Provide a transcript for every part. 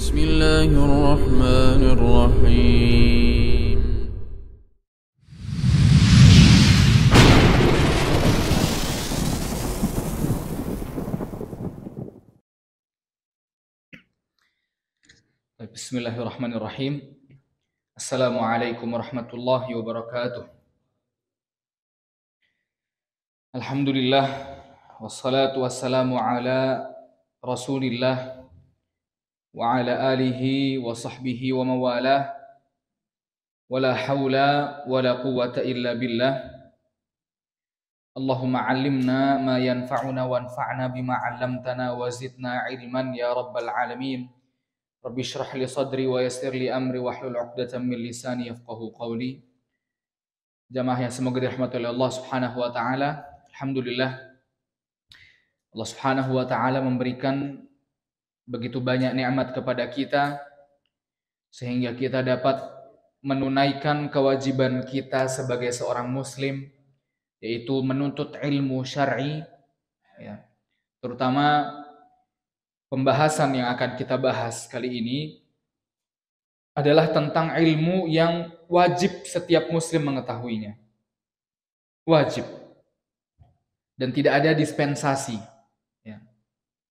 بسم الله الرحمن الرحيم. Bismillahirrahmanirrahim. Assalamualaikum warahmatullahi wabarakatuh. Alhamdulillah, wassalatu wassalamu ala Rasulillah wa ala alihi wa sahbihi wa mawalah. Wala hawla wala quwwata illa billah. Allahumma 'allimna ma yanfa'una wanfa'na bima 'allamtana wa zidna ilman ya rabbal alamin. Rabbi shrah li sadri wa yassir li amri wahlul 'uqdatam min lisani yafqahu qawli. Jamaah yang semoga dirahmati oleh Allah Subhanahu wa taala. Alhamdulillah, Allah Subhanahu wa taala memberikan begitu banyak nikmat kepada kita sehingga kita dapat menunaikan kewajiban kita sebagai seorang muslim, yaitu menuntut ilmu syar'i, ya. Terutama pembahasan yang akan kita bahas kali ini adalah tentang ilmu yang wajib setiap muslim mengetahuinya. Wajib. Dan tidak ada dispensasi. Ya.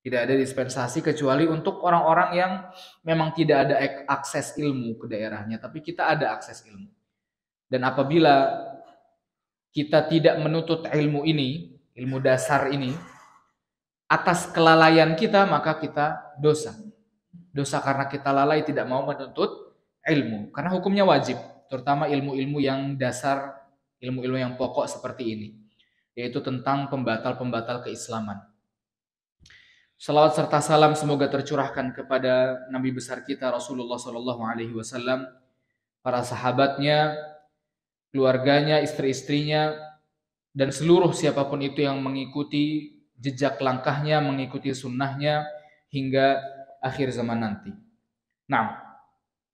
Tidak ada dispensasi kecuali untuk orang-orang yang memang tidak ada akses ilmu ke daerahnya, tapi kita ada akses ilmu. Dan apabila kita tidak menuntut ilmu ini, ilmu dasar ini, atas kelalaian kita, maka kita dosa. Dosa karena kita lalai tidak mau menuntut ilmu. Karena hukumnya wajib, terutama ilmu-ilmu yang dasar, ilmu-ilmu yang pokok seperti ini, yaitu tentang pembatal-pembatal keislaman. Salawat serta salam semoga tercurahkan kepada Nabi besar kita Rasulullah SAW, para sahabatnya, keluarganya, istri-istrinya, dan seluruh siapapun itu yang mengikuti jejak langkahnya, mengikuti sunnahnya hingga akhir zaman nanti. Nah,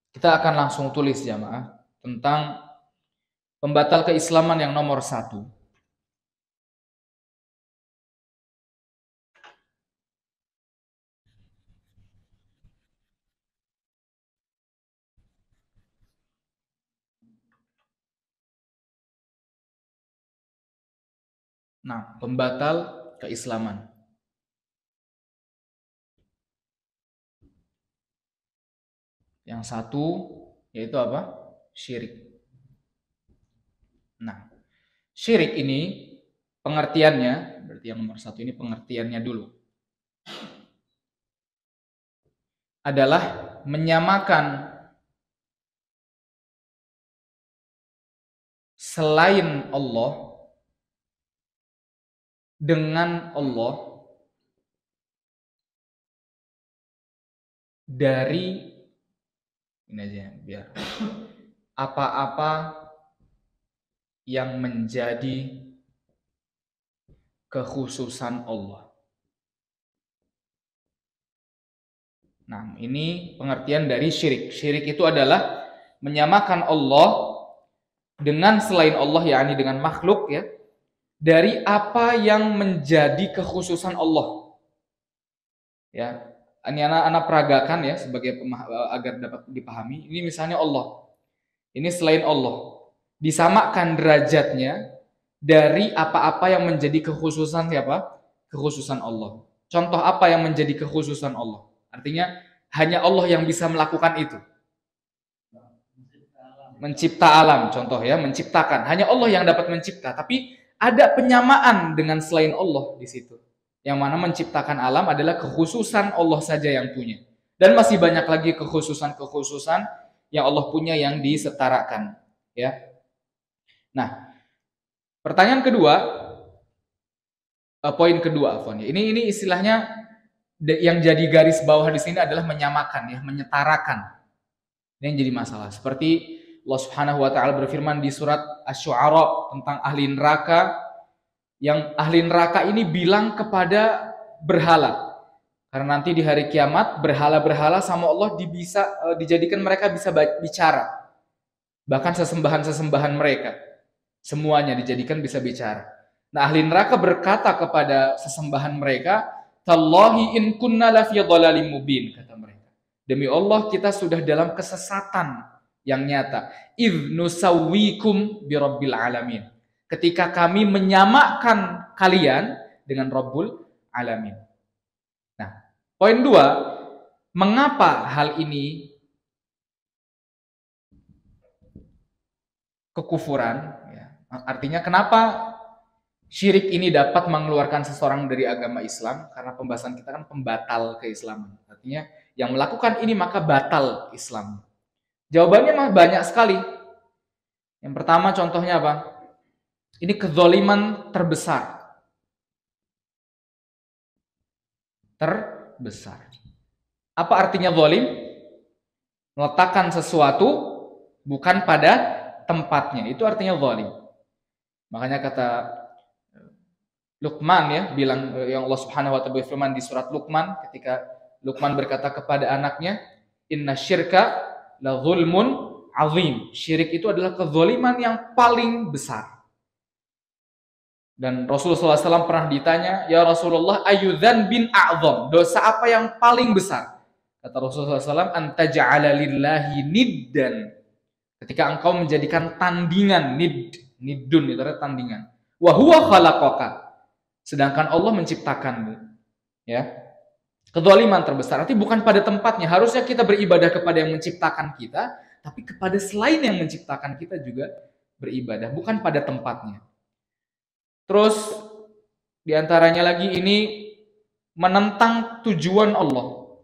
kita akan langsung tulis jamaah tentang pembatal keislaman yang nomor 1. Nah, pembatal keislaman. Yang satu yaitu apa? Syirik. Nah, syirik ini pengertiannya, berarti yang nomor 1 ini pengertiannya dulu, adalah menyamakan selain Allah dengan Allah dari, ini aja biar, apa-apa yang menjadi kekhususan Allah. Nah, ini pengertian dari syirik. Syirik itu adalah menyamakan Allah dengan selain Allah, yakni dengan makhluk, ya, dari apa yang menjadi kekhususan Allah. Ya, ini anak peragakan ya sebagai agar dapat dipahami. Ini misalnya Allah. Ini selain Allah. Disamakan derajatnya dari apa-apa yang menjadi kekhususan siapa? Kekhususan Allah. Contoh apa yang menjadi kekhususan Allah? Artinya hanya Allah yang bisa melakukan itu. Mencipta alam, contoh ya, menciptakan. Hanya Allah yang dapat mencipta, tapi ada penyamaan dengan selain Allah di situ. Yang mana menciptakan alam adalah kekhususan Allah saja yang punya. Dan masih banyak lagi kekhususan-kekhususan yang Allah punya yang disetarakan, ya. Nah, pertanyaan kedua, poin kedua, ini istilahnya yang jadi garis bawah di sini adalah menyamakan, ya, menyetarakan. Ini yang jadi masalah. Seperti Allah Subhanahu wa taala berfirman di surat Asy-Syu'ara tentang ahli neraka, yang ahli neraka ini bilang kepada berhala. Karena nanti di hari kiamat berhala-berhala sama Allah dijadikan mereka bisa bicara. Bahkan sesembahan-sesembahan mereka semuanya dijadikan bisa bicara. Nah, ahli neraka berkata kepada sesembahan mereka, "Tallahi in kunna lafi dhalalim mubin," kata mereka. Demi Allah kita sudah dalam kesesatan yang nyata. Idh nusawwikum birabbil alamin. Ketika kami menyamakan kalian dengan Rabbul Alamin. Nah, poin 2, mengapa hal ini kekufuran? Ya. Artinya kenapa syirik ini dapat mengeluarkan seseorang dari agama Islam? Karena pembahasan kita kan pembatal keislaman. Artinya yang melakukan ini maka batal Islam. Jawabannya banyak sekali. Yang pertama contohnya apa? Ini kezaliman terbesar. Terbesar. Apa artinya zalim? Meletakkan sesuatu bukan pada tempatnya. Itu artinya zalim. Makanya kata Luqman ya, bilang yang Allah Subhanahu wa taala berfirman di surat Luqman ketika Luqman berkata kepada anaknya, "Inna syirka la zulmun azim." Syirik itu adalah kezaliman yang paling besar. Dan Rasulullah SAW pernah ditanya, "Ya Rasulullah, ayu dzanbin a'zam?" Dosa apa yang paling besar? Kata Rasulullah SAW, "Anta ja'ala lillahi niddan." Ketika engkau menjadikan tandingan, niddun itu adalah tandingan. Wa huwa khalaqaka. Sedangkan Allah menciptakanmu. Ya. Kezaliman terbesar. Artinya bukan pada tempatnya. Harusnya kita beribadah kepada yang menciptakan kita, tapi kepada selain yang menciptakan kita juga beribadah, bukan pada tempatnya. Terus diantaranya lagi ini menentang tujuan Allah.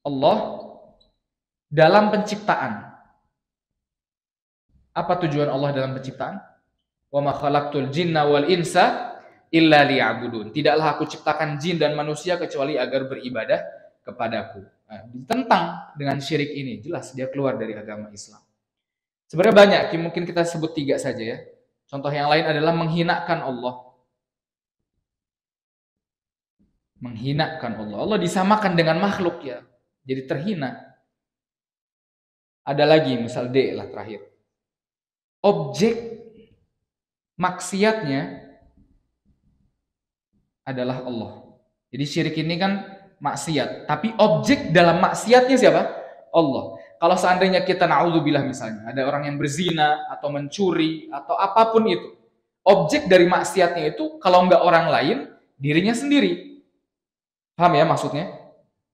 Allah dalam penciptaan. Apa tujuan Allah dalam penciptaan? Wa ma khalaqtul jinna wal insa illa liya'budun. Tidaklah aku ciptakan jin dan manusia kecuali agar beribadah kepadaku. Nah, ditentang dengan syirik ini, jelas dia keluar dari agama Islam. Sebenarnya banyak, mungkin kita sebut 3 saja ya. Contoh yang lain adalah menghinakan Allah. Menghinakan Allah. Allah disamakan dengan makhluk ya. Jadi terhina. Ada lagi, misal D lah terakhir. Objek maksiatnya adalah Allah. Jadi syirik ini kan maksiat. Tapi objek dalam maksiatnya siapa? Allah. Kalau seandainya kita na'udzubillah misalnya, ada orang yang berzina, atau mencuri, atau apapun itu. Objek dari maksiatnya itu, kalau nggak orang lain, dirinya sendiri. Paham ya maksudnya?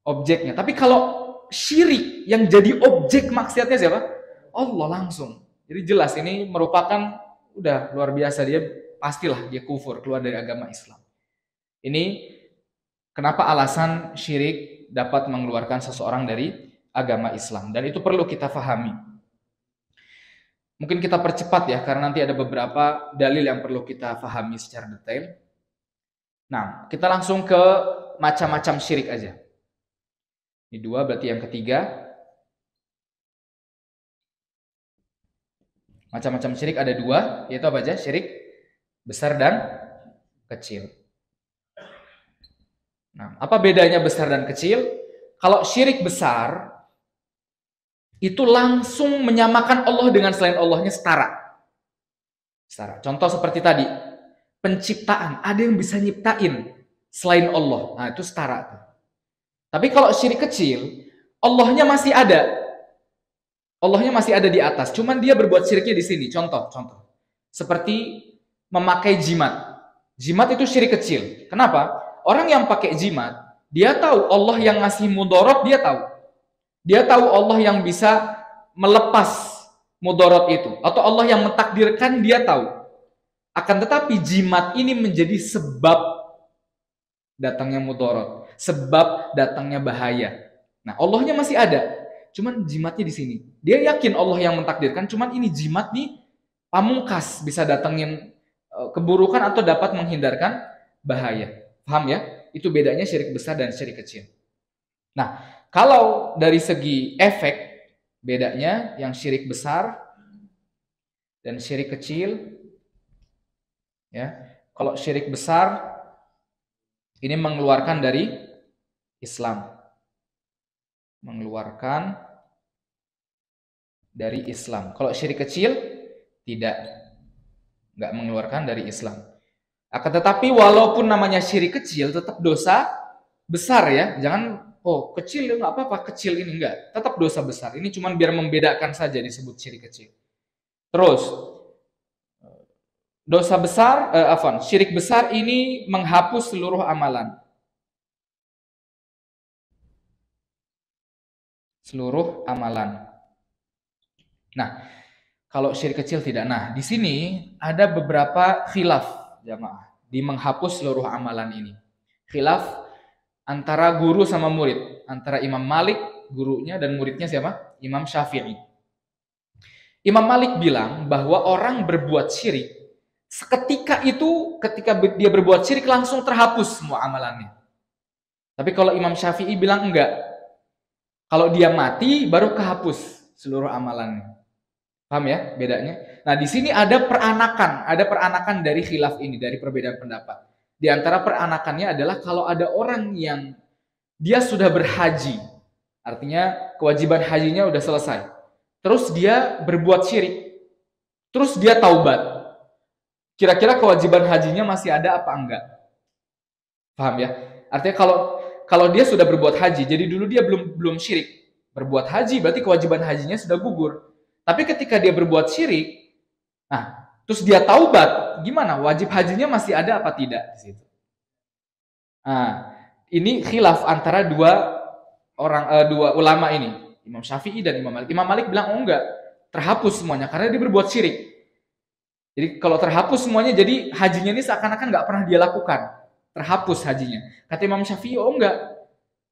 Objeknya. Tapi kalau syirik yang jadi objek maksiatnya siapa? Allah langsung. Jadi jelas ini merupakan, udah luar biasa, dia pastilah dia kufur, keluar dari agama Islam. Ini kenapa alasan syirik dapat mengeluarkan seseorang dari agama Islam, dan itu perlu kita fahami. Mungkin kita percepat ya, karena nanti ada beberapa dalil yang perlu kita fahami secara detail. Nah, kita langsung ke macam-macam syirik aja. Ini 2, berarti yang ketiga. Macam-macam syirik ada 2, yaitu apa aja? Syirik besar dan kecil. Nah, apa bedanya besar dan kecil? Kalau syirik besar, itu langsung menyamakan Allah dengan selain Allahnya setara. Contoh seperti tadi, penciptaan, ada yang bisa nyiptain selain Allah. Nah, itu setara. Tapi kalau syirik kecil, Allahnya masih ada. Allahnya masih ada di atas, cuman dia berbuat syiriknya di sini. Contoh. Seperti memakai jimat. Jimat itu syirik kecil. Kenapa? Orang yang pakai jimat, dia tahu Allah yang ngasih mudorot, dia tahu. Dia tahu Allah yang bisa melepas mudorot itu. Atau Allah yang mentakdirkan, dia tahu. Akan tetapi jimat ini menjadi sebab datangnya mudorot. Sebab datangnya bahaya. Nah, Allahnya masih ada. Cuman jimatnya di sini. Dia yakin Allah yang mentakdirkan, cuman ini jimat nih pamungkas. Bisa datangin keburukan atau dapat menghindarkan bahaya. Paham ya? Itu bedanya syirik besar dan syirik kecil. Nah, kalau dari segi efek, bedanya yang syirik besar dan syirik kecil, ya. Kalau syirik besar, ini mengeluarkan dari Islam. Mengeluarkan dari Islam. Kalau syirik kecil, tidak. Nggak mengeluarkan dari Islam. Akan tetapi, walaupun namanya syirik kecil, tetap dosa besar ya, jangan kecil nggak apa-apa, kecil ini enggak, tetap dosa besar. Ini cuma biar membedakan saja disebut syirik kecil. Terus dosa besar, syirik besar ini menghapus seluruh amalan. Seluruh amalan. Nah, kalau syirik kecil tidak. Nah, di sini ada beberapa khilaf jamaah di menghapus seluruh amalan ini. Khilaf antara guru sama murid, antara Imam Malik, gurunya, dan muridnya siapa? Imam Syafi'i. Imam Malik bilang bahwa orang berbuat syirik, seketika itu, ketika dia berbuat syirik langsung terhapus semua amalannya. Tapi kalau Imam Syafi'i bilang enggak. Kalau dia mati baru kehapus seluruh amalannya. Paham ya bedanya? Nah, di sini ada peranakan dari khilaf ini, dari perbedaan pendapat. Di antara peranakannya adalah kalau ada orang yang dia sudah berhaji, artinya kewajiban hajinya udah selesai. Terus dia berbuat syirik. Terus dia taubat. Kira-kira kewajiban hajinya masih ada apa enggak? Paham ya? Artinya kalau dia sudah berbuat haji, jadi dulu dia belum syirik. Berbuat haji berarti kewajiban hajinya sudah gugur. Tapi ketika dia berbuat syirik, nah, terus dia taubat, gimana? Wajib hajinya masih ada apa tidak di situ? Nah, ini khilaf antara dua ulama ini, Imam Syafi'i dan Imam Malik. Imam Malik bilang enggak, terhapus semuanya karena dia berbuat syirik. Jadi kalau terhapus semuanya, jadi hajinya ini seakan-akan nggak pernah dia lakukan. Terhapus hajinya. Kata Imam Syafi'i, enggak.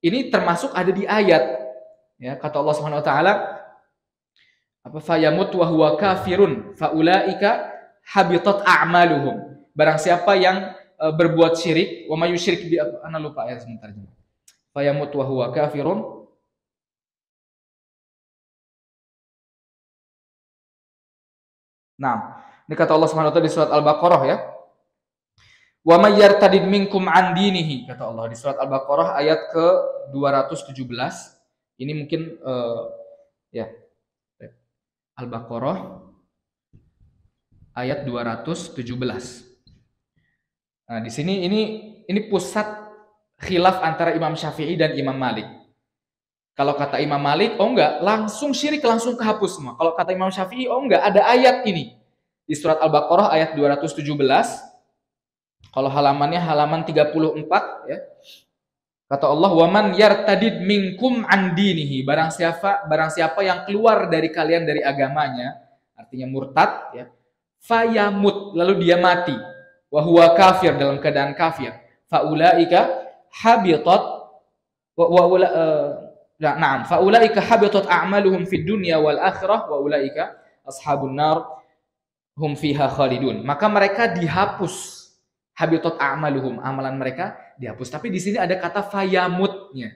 Ini termasuk ada di ayat. Ya, kata Allah Subhanahu wa taala, fayamut wa huwa kafirun faulaika habitat a'maluhum. Barang siapa yang berbuat syirik, wa may yusyrik bi ana lupa ayat sebentar. Fayamut wa huwa kafirun. Nah, ini kata Allah Subhanahu wa taala di surat Al-Baqarah ya. Wa may yartadid minkum an dinihi, kata Allah di surat Al-Baqarah ayat ke-217. Ini mungkin ya. Al-Baqarah ayat 217. Nah, di sini ini pusat khilaf antara Imam Syafi'i dan Imam Malik. Kalau kata Imam Malik, enggak, langsung syirik langsung kehapus semua. Kalau kata Imam Syafi'i, enggak, ada ayat ini. Di surat Al-Baqarah ayat 217. Kalau halamannya halaman 34 ya. Kata Allah, "Wa man yartadid minkum an dinihi." Barang siapa yang keluar dari kalian dari agamanya, artinya murtad ya. Fayamut, lalu dia mati. Wa huwa kafir, dalam keadaan kafir. Faulaika habitat faulaika habitat a'maluhum fid dunya wal akhirah wa ulaika ashabun nar hum fiha khalidun. Maka mereka dihapus. Habitat a'maluhum, amalan mereka dihapus. Tapi di sini ada kata fayamutnya.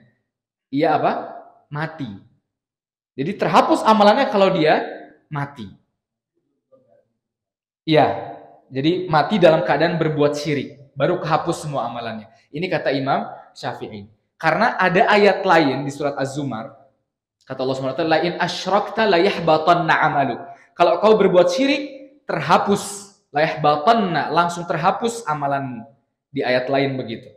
Ia apa? Mati. Jadi terhapus amalannya kalau dia mati. Iya. Jadi mati dalam keadaan berbuat syirik, baru kehapus semua amalannya. Ini kata Imam Syafi'i. Karena ada ayat lain di surat Az-Zumar, kata Allah SWT, "La in asyrakta la yahbatanna 'amaluk." Kalau kau berbuat syirik, terhapus, la yahbatanna, langsung terhapus amalanmu. Di ayat lain begitu.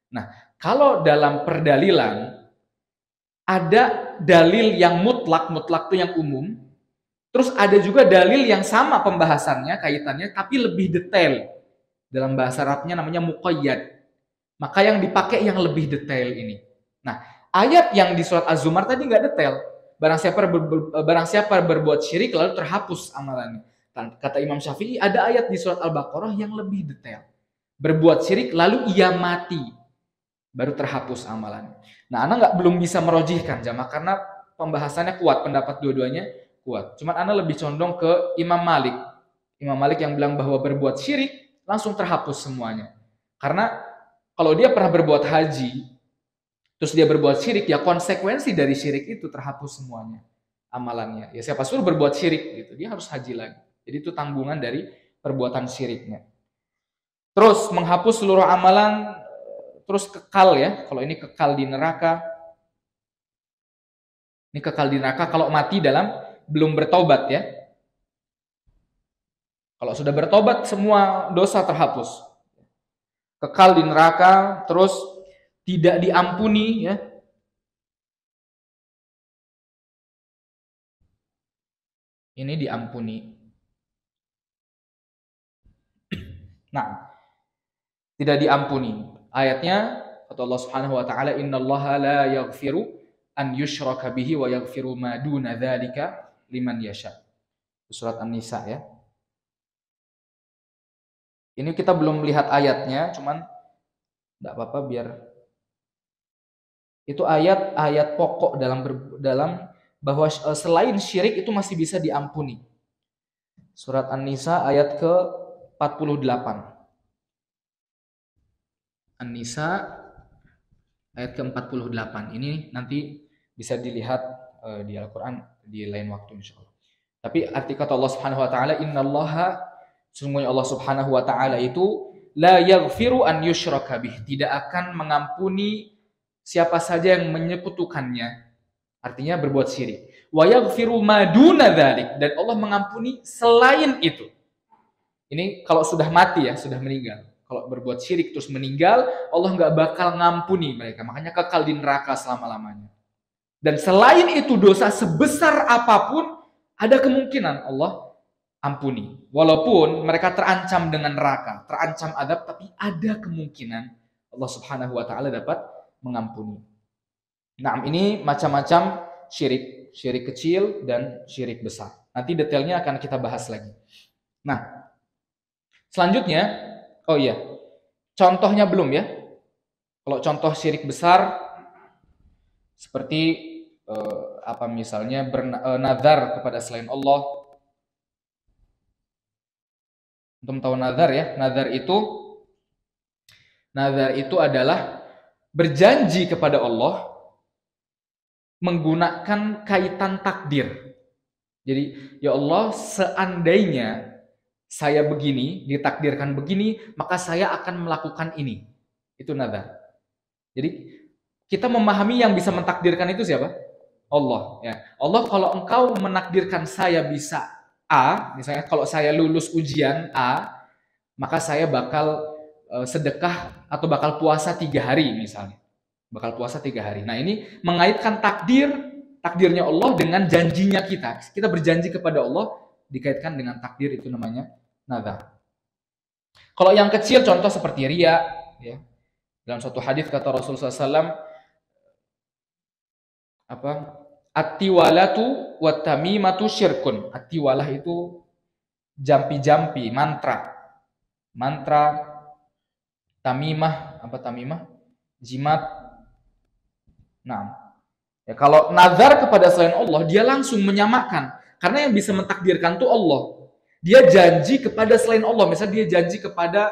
Nah, kalau dalam perdalilan ada dalil yang mutlak itu yang umum. Terus ada juga dalil yang sama pembahasannya, kaitannya, tapi lebih detail. Dalam bahasa Arabnya namanya muqayyad. Maka yang dipakai yang lebih detail ini. Nah, ayat yang di surat Az-Zumar tadi nggak detail. Barang siapa berbuat syirik lalu terhapus amalannya. Kata Imam Syafi'i, ada ayat di surat Al-Baqarah yang lebih detail. Berbuat syirik lalu ia mati, baru terhapus amalannya. Nah, Ana belum bisa merojihkan jamaah karena pembahasannya kuat, pendapat dua-duanya kuat. Cuman Ana lebih condong ke Imam Malik. Imam Malik yang bilang bahwa berbuat syirik langsung terhapus semuanya. Karena kalau dia pernah berbuat haji, terus dia berbuat syirik, ya konsekuensi dari syirik itu terhapus semuanya amalannya. Ya siapa suruh berbuat syirik gitu, dia harus haji lagi. Jadi itu tanggungan dari perbuatan syiriknya. Terus menghapus seluruh amalan, terus kekal ya. Kalau ini kekal di neraka. Ini kekal di neraka kalau mati dalam belum bertobat ya. Kalau sudah bertobat semua dosa terhapus. Kekal di neraka, terus tidak diampuni, ya. Ini diampuni. Nah, tidak diampuni. Ayatnya kata Allah Subhanahu wa taala, "Innallaha la yaghfiru an yushraka bihi wa yaghfiru ma duna dzalika liman yasha." Surat An-Nisa, ya. Ini kita belum lihat ayatnya, cuman enggak apa-apa biar itu ayat-ayat pokok dalam bahwa selain syirik itu masih bisa diampuni. Surat An-Nisa ayat ke-48. An-Nisa ayat ke-48. Ini nanti bisa dilihat di Al-Qur'an di lain waktu insyaallah. Tapi arti kata Allah Subhanahu wa taala, "Innallaha", sesungguhnya Allah Subhanahu wa taala itu la yaghfiru an yushraka bih, tidak akan mengampuni siapa saja yang menyekutukannya. Artinya berbuat syirik. Wa yaghfiru ma duna dzalik, dan Allah mengampuni selain itu. Ini kalau sudah mati, ya, sudah meninggal. Kalau berbuat syirik terus meninggal, Allah nggak bakal ngampuni mereka. Makanya kekal di neraka selama-lamanya. Dan selain itu dosa sebesar apapun, ada kemungkinan Allah ampuni. Walaupun mereka terancam dengan neraka, terancam azab, tapi ada kemungkinan Allah Subhanahu wa taala dapat mengampuni. Nah, ini macam-macam syirik. Syirik kecil dan syirik besar. Nanti detailnya akan kita bahas lagi. Nah, selanjutnya, oh iya, contohnya belum, ya. Kalau contoh syirik besar seperti misalnya bernazar kepada selain Allah. Untuk tahu nazar, ya. Nazar itu adalah berjanji kepada Allah menggunakan kaitan takdir. Jadi, ya Allah, seandainya saya begini, ditakdirkan begini, maka saya akan melakukan ini. Itu nazar. Jadi, kita memahami yang bisa mentakdirkan itu siapa? Allah, ya. Allah, kalau engkau menakdirkan saya bisa A, misalnya kalau saya lulus ujian A, maka saya bakal sedekah atau bakal puasa 3 hari misalnya. Bakal puasa 3 hari. Nah, ini mengaitkan takdirnya Allah dengan janjinya kita. Kita berjanji kepada Allah, dikaitkan dengan takdir, itu namanya nazar. Kalau yang kecil, contoh seperti riya, ya. Dalam suatu hadis kata Rasulullah SAW, at-tiwalatu wat tamimatu syirkun. At-tiwalah itu jampi-jampi, mantra. Tamimah, tamimah? Jimat. Nah, ya, kalau nazar kepada selain Allah, dia langsung menyamakan. Karena yang bisa mentakdirkan itu Allah. Dia janji kepada selain Allah. Misalnya dia janji kepada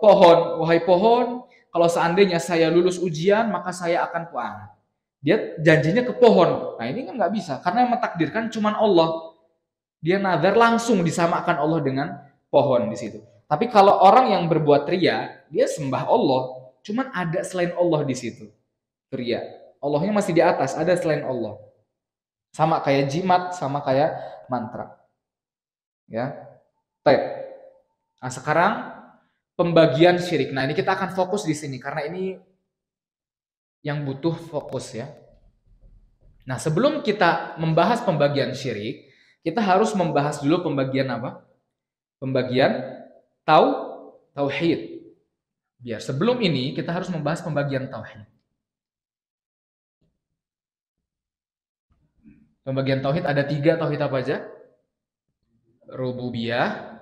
pohon, wahai pohon, kalau seandainya saya lulus ujian, maka saya akan puasa. Dia janjinya ke pohon. Nah, ini kan nggak bisa, karena yang mentakdirkan cuma Allah. Dia nazar langsung disamakan Allah dengan pohon di situ. Tapi kalau orang yang berbuat riya, dia sembah Allah, cuman ada selain Allah di situ. Riya. Allahnya masih di atas, ada selain Allah. Sama kayak jimat, sama kayak mantra. Ya. Baik. Nah, sekarang pembagian syirik. Nah, ini kita akan fokus di sini karena ini yang butuh fokus, ya. Nah, sebelum kita membahas pembagian syirik, kita harus membahas dulu pembagian apa? Pembagian tauhid. Biar sebelum ini kita harus membahas pembagian tauhid. Pembagian tauhid ada 3 tauhid apa aja? Rububiyah,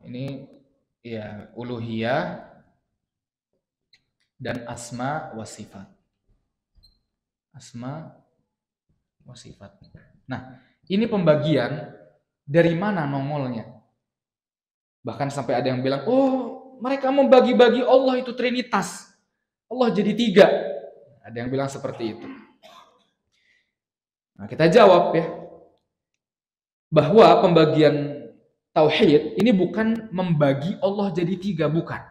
ini ya uluhiyah, dan asma wa sifat. Asma wa sifat. Nah, ini pembagian dari mana nongolnya? Bahkan sampai ada yang bilang, oh, mereka membagi-bagi Allah itu trinitas. Allah jadi 3. Ada yang bilang seperti itu. Nah, kita jawab, ya, bahwa pembagian tauhid ini bukan membagi Allah jadi 3, bukan.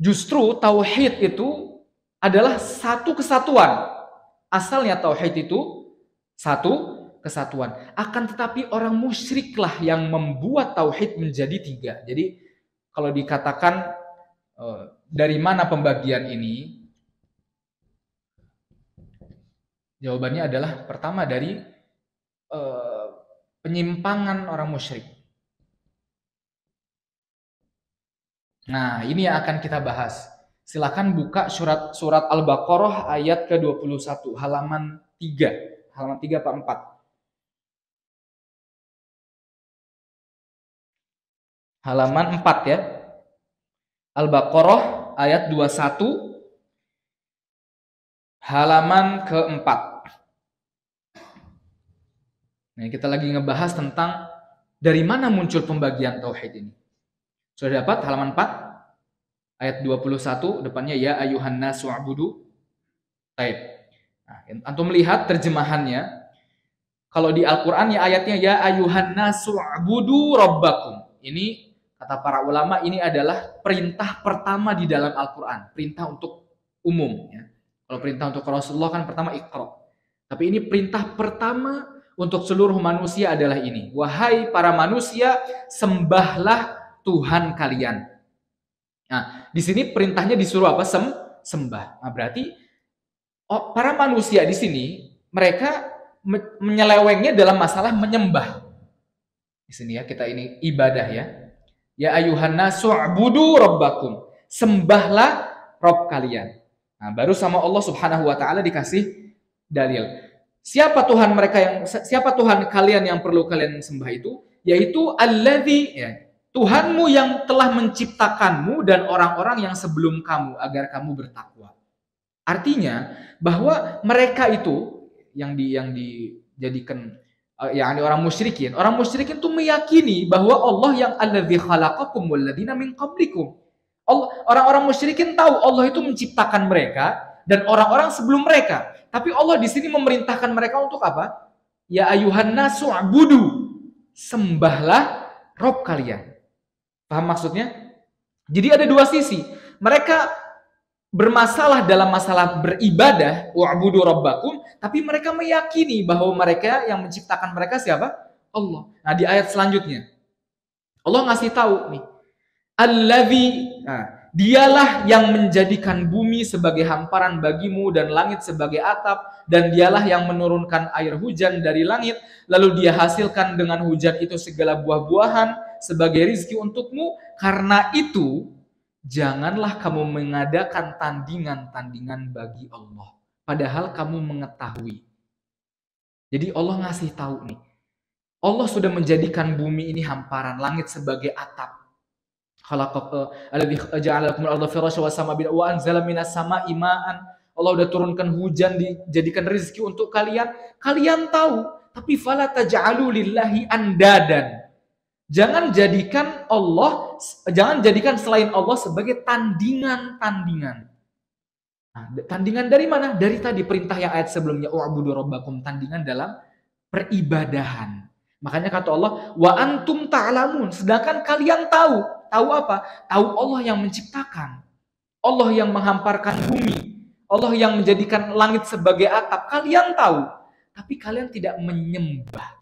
Justru tauhid itu adalah satu kesatuan. Asalnya tauhid itu satu kesatuan. Akan tetapi orang musyriklah yang membuat tauhid menjadi 3. Jadi kalau dikatakan Dari mana pembagian ini? Jawabannya adalah pertama dari penyimpangan orang musyrik. Nah, ini yang akan kita bahas. Silakan buka surat Al-Baqarah ayat ke-21, halaman 3. Halaman 3 apa 4? Halaman 4 ya. Al-Baqarah ayat 21, halaman ke-4. Nah, kita lagi ngebahas tentang dari mana muncul pembagian tauhid ini. Sudah dapat halaman 4 ayat 21, depannya ya ayuhan nasu ubudu. Baik. Nah, antum melihat terjemahannya. Kalau di Al-Qur'an ya ayatnya ya ayuhan nasu ubudu rabbakum. Ini kata para ulama ini adalah perintah pertama di dalam Al-Qur'an, perintah untuk umum ya. Kalau perintah untuk Rasulullah kan pertama Iqra. Tapi ini perintah pertama untuk seluruh manusia adalah ini. Wahai para manusia, sembahlah Tuhan kalian. Nah, di sini perintahnya disuruh apa? Sembah. Nah, berarti para manusia di sini mereka menyelewengnya dalam masalah menyembah. Di sini ya kita ini ibadah ya. Ya ayuhan nasu ubudu rabbakum. Sembahlah Rabb kalian. Nah, baru sama Allah Subhanahu wa taala dikasih dalil. Siapa Tuhan kalian yang perlu kalian sembah itu? Yaitu alladzi ya, Tuhanmu yang telah menciptakanmu dan orang-orang yang sebelum kamu agar kamu bertakwa. Artinya bahwa mereka itu yang dijadikan yakni orang musyrikin itu meyakini bahwa Allah yang alladzi khalaqakum walladzina min qablikum. Orang-orang musyrikin tahu Allah itu menciptakan mereka dan orang-orang sebelum mereka. Tapi Allah di sini memerintahkan mereka untuk apa? Ya ayuhan nasu ubudu. Sembahlah Rabb kalian. Paham maksudnya? Jadi ada dua sisi. Mereka bermasalah dalam masalah beribadah, wa'budu rabbakum, tapi mereka meyakini bahwa mereka yang menciptakan mereka siapa? Allah. Nah, di ayat selanjutnya Allah ngasih tahu nih. Allazi, dialah yang menjadikan bumi sebagai hamparan bagimu dan langit sebagai atap, dan dialah yang menurunkan air hujan dari langit, lalu dia hasilkan dengan hujan itu segala buah-buahan sebagai rizki untukmu. Karena itu janganlah kamu mengadakan tandingan-tandingan bagi Allah, padahal kamu mengetahui. Jadi Allah ngasih tahu nih, Allah sudah menjadikan bumi ini hamparan, langit sebagai atap. Alladzi ja'ala lakumul arda firasya was sama wa anzala minas sama'i ma'an. Allah udah turunkan hujan dijadikan rezeki untuk kalian. Kalian tahu, tapi fala taj'alu lillahi andadan. Jangan jadikan selain Allah sebagai tandingan-tandingan. Nah, tandingan dari mana? Dari tadi perintah yang ayat sebelumnya, u'budu rabbakum, tandingan dalam peribadahan. Makanya kata Allah, wa antum ta'lamun, sedangkan kalian tahu. Tahu apa? Tahu Allah yang menciptakan. Allah yang menghamparkan bumi. Allah yang menjadikan langit sebagai atap. Kalian tahu, tapi kalian tidak menyembah.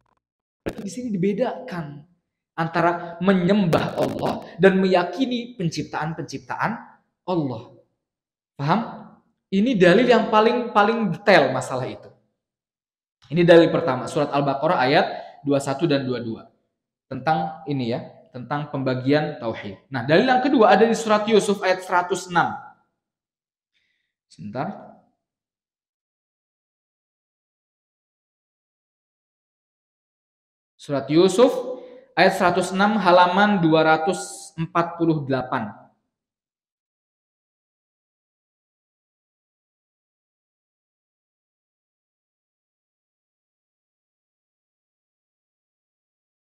Berarti di sini dibedakan antara menyembah Allah dan meyakini penciptaan-penciptaan Allah. Paham? Ini dalil yang paling detail masalah itu. Ini dalil pertama, surat Al-Baqarah ayat 21 dan 22. Tentang ini ya, tentang pembagian tauhid. Nah, dalil yang kedua ada di surat Yusuf ayat 106. Sebentar. Surat Yusuf ayat 106 halaman 248.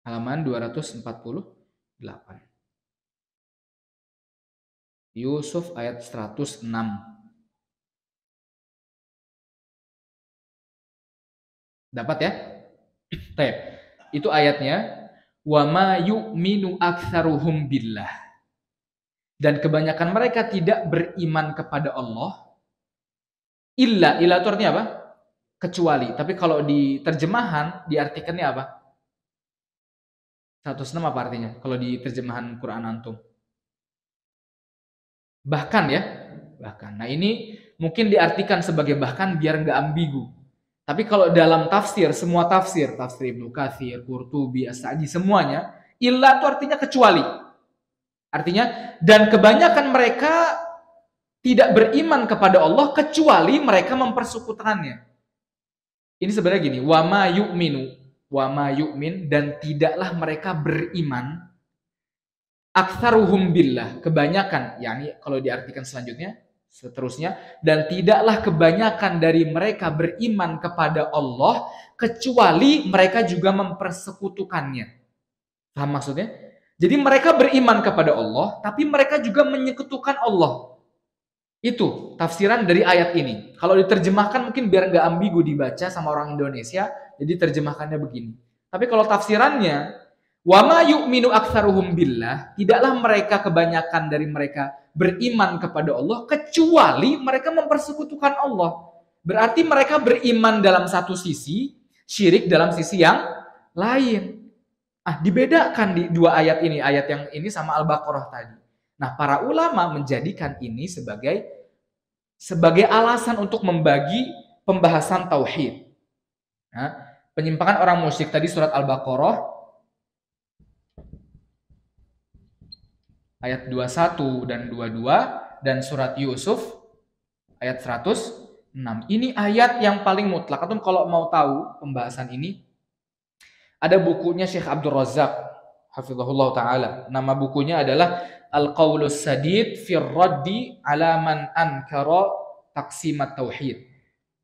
Halaman 248. Yusuf ayat 106. Dapat ya? Baik. Itu ayatnya, wa ma yu'minu aktsaruhum billah. Dan kebanyakan mereka tidak beriman kepada Allah illa itu artinya apa? Kecuali. Tapi kalau di terjemahan diartikannya apa? 106 apa artinya? Kalau di terjemahan Quran antum. Bahkan ya, bahkan. Nah ini mungkin diartikan sebagai bahkan biar nggak ambigu. Tapi kalau dalam tafsir, semua tafsir Ibnu Katsir, Qurtubi, As-Sa'di, semuanya, illa itu artinya kecuali. Artinya, dan kebanyakan mereka tidak beriman kepada Allah kecuali mereka mempersekutukannya. Ini sebenarnya gini, wa ma yu'min, dan tidaklah mereka beriman aktsaruhum billah, kebanyakan, yakni kalau diartikan seterusnya, dan tidaklah kebanyakan dari mereka beriman kepada Allah kecuali mereka juga mempersekutukannya. Paham maksudnya? Jadi mereka beriman kepada Allah, tapi mereka juga menyekutukan Allah. Itu tafsiran dari ayat ini. Kalau diterjemahkan mungkin biar nggak ambigu dibaca sama orang Indonesia, jadi terjemahkannya begini. Tapi kalau tafsirannya, wa ma yu'minu aktsaruhum billah, tidaklah mereka kebanyakan dari mereka beriman kepada Allah kecuali mereka mempersekutukan Allah. Berarti mereka beriman dalam satu sisi, syirik dalam sisi yang lain. Dibedakan di dua ayat ini, ayat yang ini sama Al-Baqarah tadi. Nah, para ulama menjadikan ini sebagai alasan untuk membagi pembahasan tauhid. Nah, penyimpangan orang musyrik tadi surat Al-Baqarah ayat 21 dan 22, dan surat Yusuf ayat 106. Ini ayat yang paling mutlak. Atau kalau mau tahu pembahasan ini, ada bukunya Syekh Abdul Razak hafizahullah taala. Nama bukunya adalah Al-Qaulus Sadid fi Raddi ala man ankara taqsimat tauhid.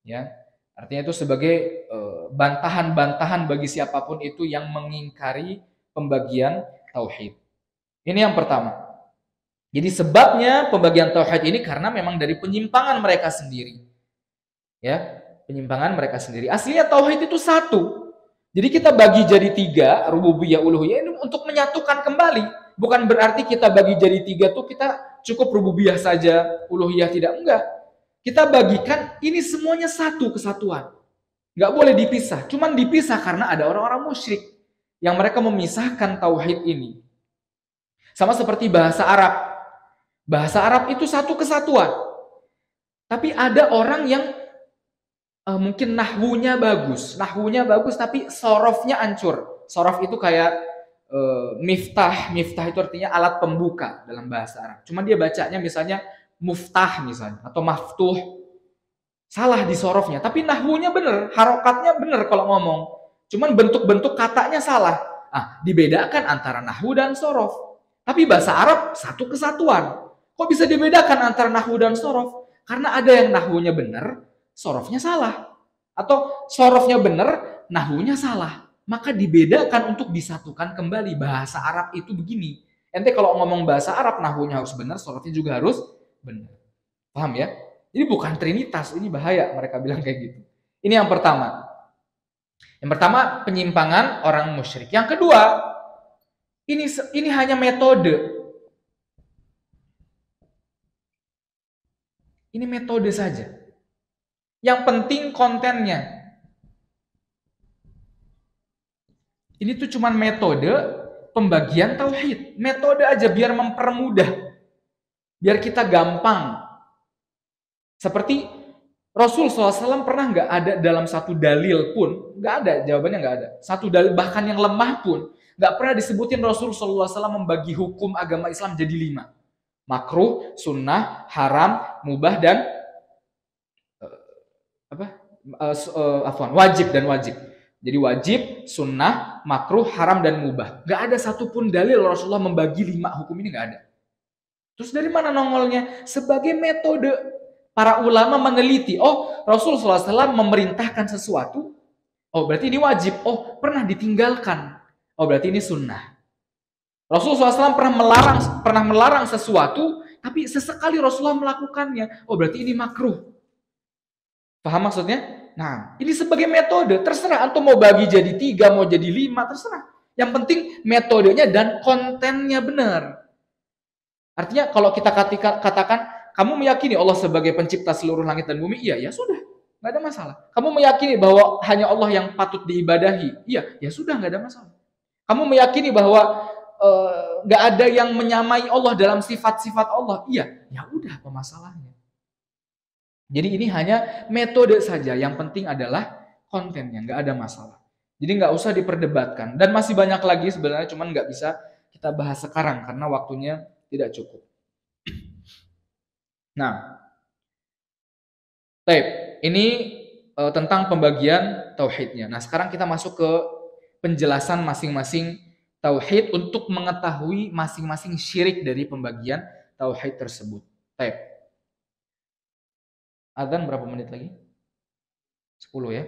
Ya. Artinya itu sebagai bantahan-bantahan bagi siapapun itu yang mengingkari pembagian tauhid. Ini yang pertama. Jadi sebabnya pembagian tauhid ini karena memang dari penyimpangan mereka sendiri. Ya, penyimpangan mereka sendiri. Aslinya tauhid itu satu. Jadi kita bagi jadi tiga, rububiyah, uluhiyah, ini untuk menyatukan kembali. Bukan berarti kita bagi jadi tiga tuh kita cukup rububiyah saja, uluhiyah tidak. Enggak. Kita bagikan ini semuanya satu kesatuan. Enggak boleh dipisah. Cuman dipisah karena ada orang-orang musyrik yang mereka memisahkan tauhid ini. Sama seperti bahasa Arab. Bahasa Arab itu satu kesatuan. Tapi ada orang yang mungkin nahwunya bagus tapi sorofnya hancur. Sorof itu kayak miftah itu artinya alat pembuka dalam bahasa Arab. Cuma dia bacanya misalnya muftah misalnya atau maftuh. Salah di sorofnya, tapi nahwunya bener, harokatnya bener kalau ngomong. Cuman bentuk-bentuk katanya salah. Dibedakan antara nahwu dan sorof. Tapi bahasa Arab satu kesatuan. Kok bisa dibedakan antara nahwu dan sorof? Karena ada yang nahwunya bener, sorofnya salah. Atau sorofnya benar, nahwunya salah. Maka dibedakan untuk disatukan kembali. Bahasa Arab itu begini. Ente kalau ngomong bahasa Arab, nahwunya harus benar, sorofnya juga harus benar. Paham ya? Jadi bukan trinitas, ini bahaya mereka bilang kayak gitu. Ini yang pertama. Yang pertama, penyimpangan orang musyrik. Yang kedua, ini hanya metode. Ini metode saja. Yang penting kontennya. Ini tuh cuman metode pembagian tauhid. Metode aja biar mempermudah. Biar kita gampang. Seperti Rasul SAW pernah nggak ada dalam satu dalil pun. Nggak ada, jawabannya nggak ada. Satu dalil bahkan yang lemah pun. Nggak pernah disebutin Rasul SAW membagi hukum agama Islam jadi 5. Makruh, sunnah, haram, mubah, dan wajib dan wajib. Jadi wajib, sunnah, makruh, haram, dan mubah. Gak ada satupun dalil Rasulullah membagi 5 hukum ini, gak ada. Terus dari mana nongolnya? Sebagai metode para ulama meneliti. Oh, Rasulullah SAW memerintahkan sesuatu. Oh, berarti ini wajib. Oh, pernah ditinggalkan. Oh, berarti ini sunnah. Rasulullah SAW pernah melarang sesuatu, tapi sesekali Rasulullah melakukannya. Oh, berarti ini makruh. Paham maksudnya? Nah, ini sebagai metode. Terserah, antum mau bagi jadi 3, mau jadi 5, terserah. Yang penting metodenya dan kontennya benar. Artinya kalau kita katakan, kamu meyakini Allah sebagai pencipta seluruh langit dan bumi? Iya, ya sudah. Nggak ada masalah. Kamu meyakini bahwa hanya Allah yang patut diibadahi? Iya, ya sudah, nggak ada masalah. Kamu meyakini bahwa nggak ada yang menyamai Allah dalam sifat-sifat Allah. Iya, ya udah, apa masalahnya? Jadi ini hanya metode saja. Yang penting adalah kontennya, nggak ada masalah. Jadi nggak usah diperdebatkan. Dan masih banyak lagi sebenarnya, cuman nggak bisa kita bahas sekarang karena waktunya tidak cukup. Nah, ini tentang pembagian tauhidnya. Nah, sekarang kita masuk ke penjelasan masing-masing tauhid untuk mengetahui masing-masing syirik dari pembagian tauhid tersebut. Adzan berapa menit lagi? 10 ya.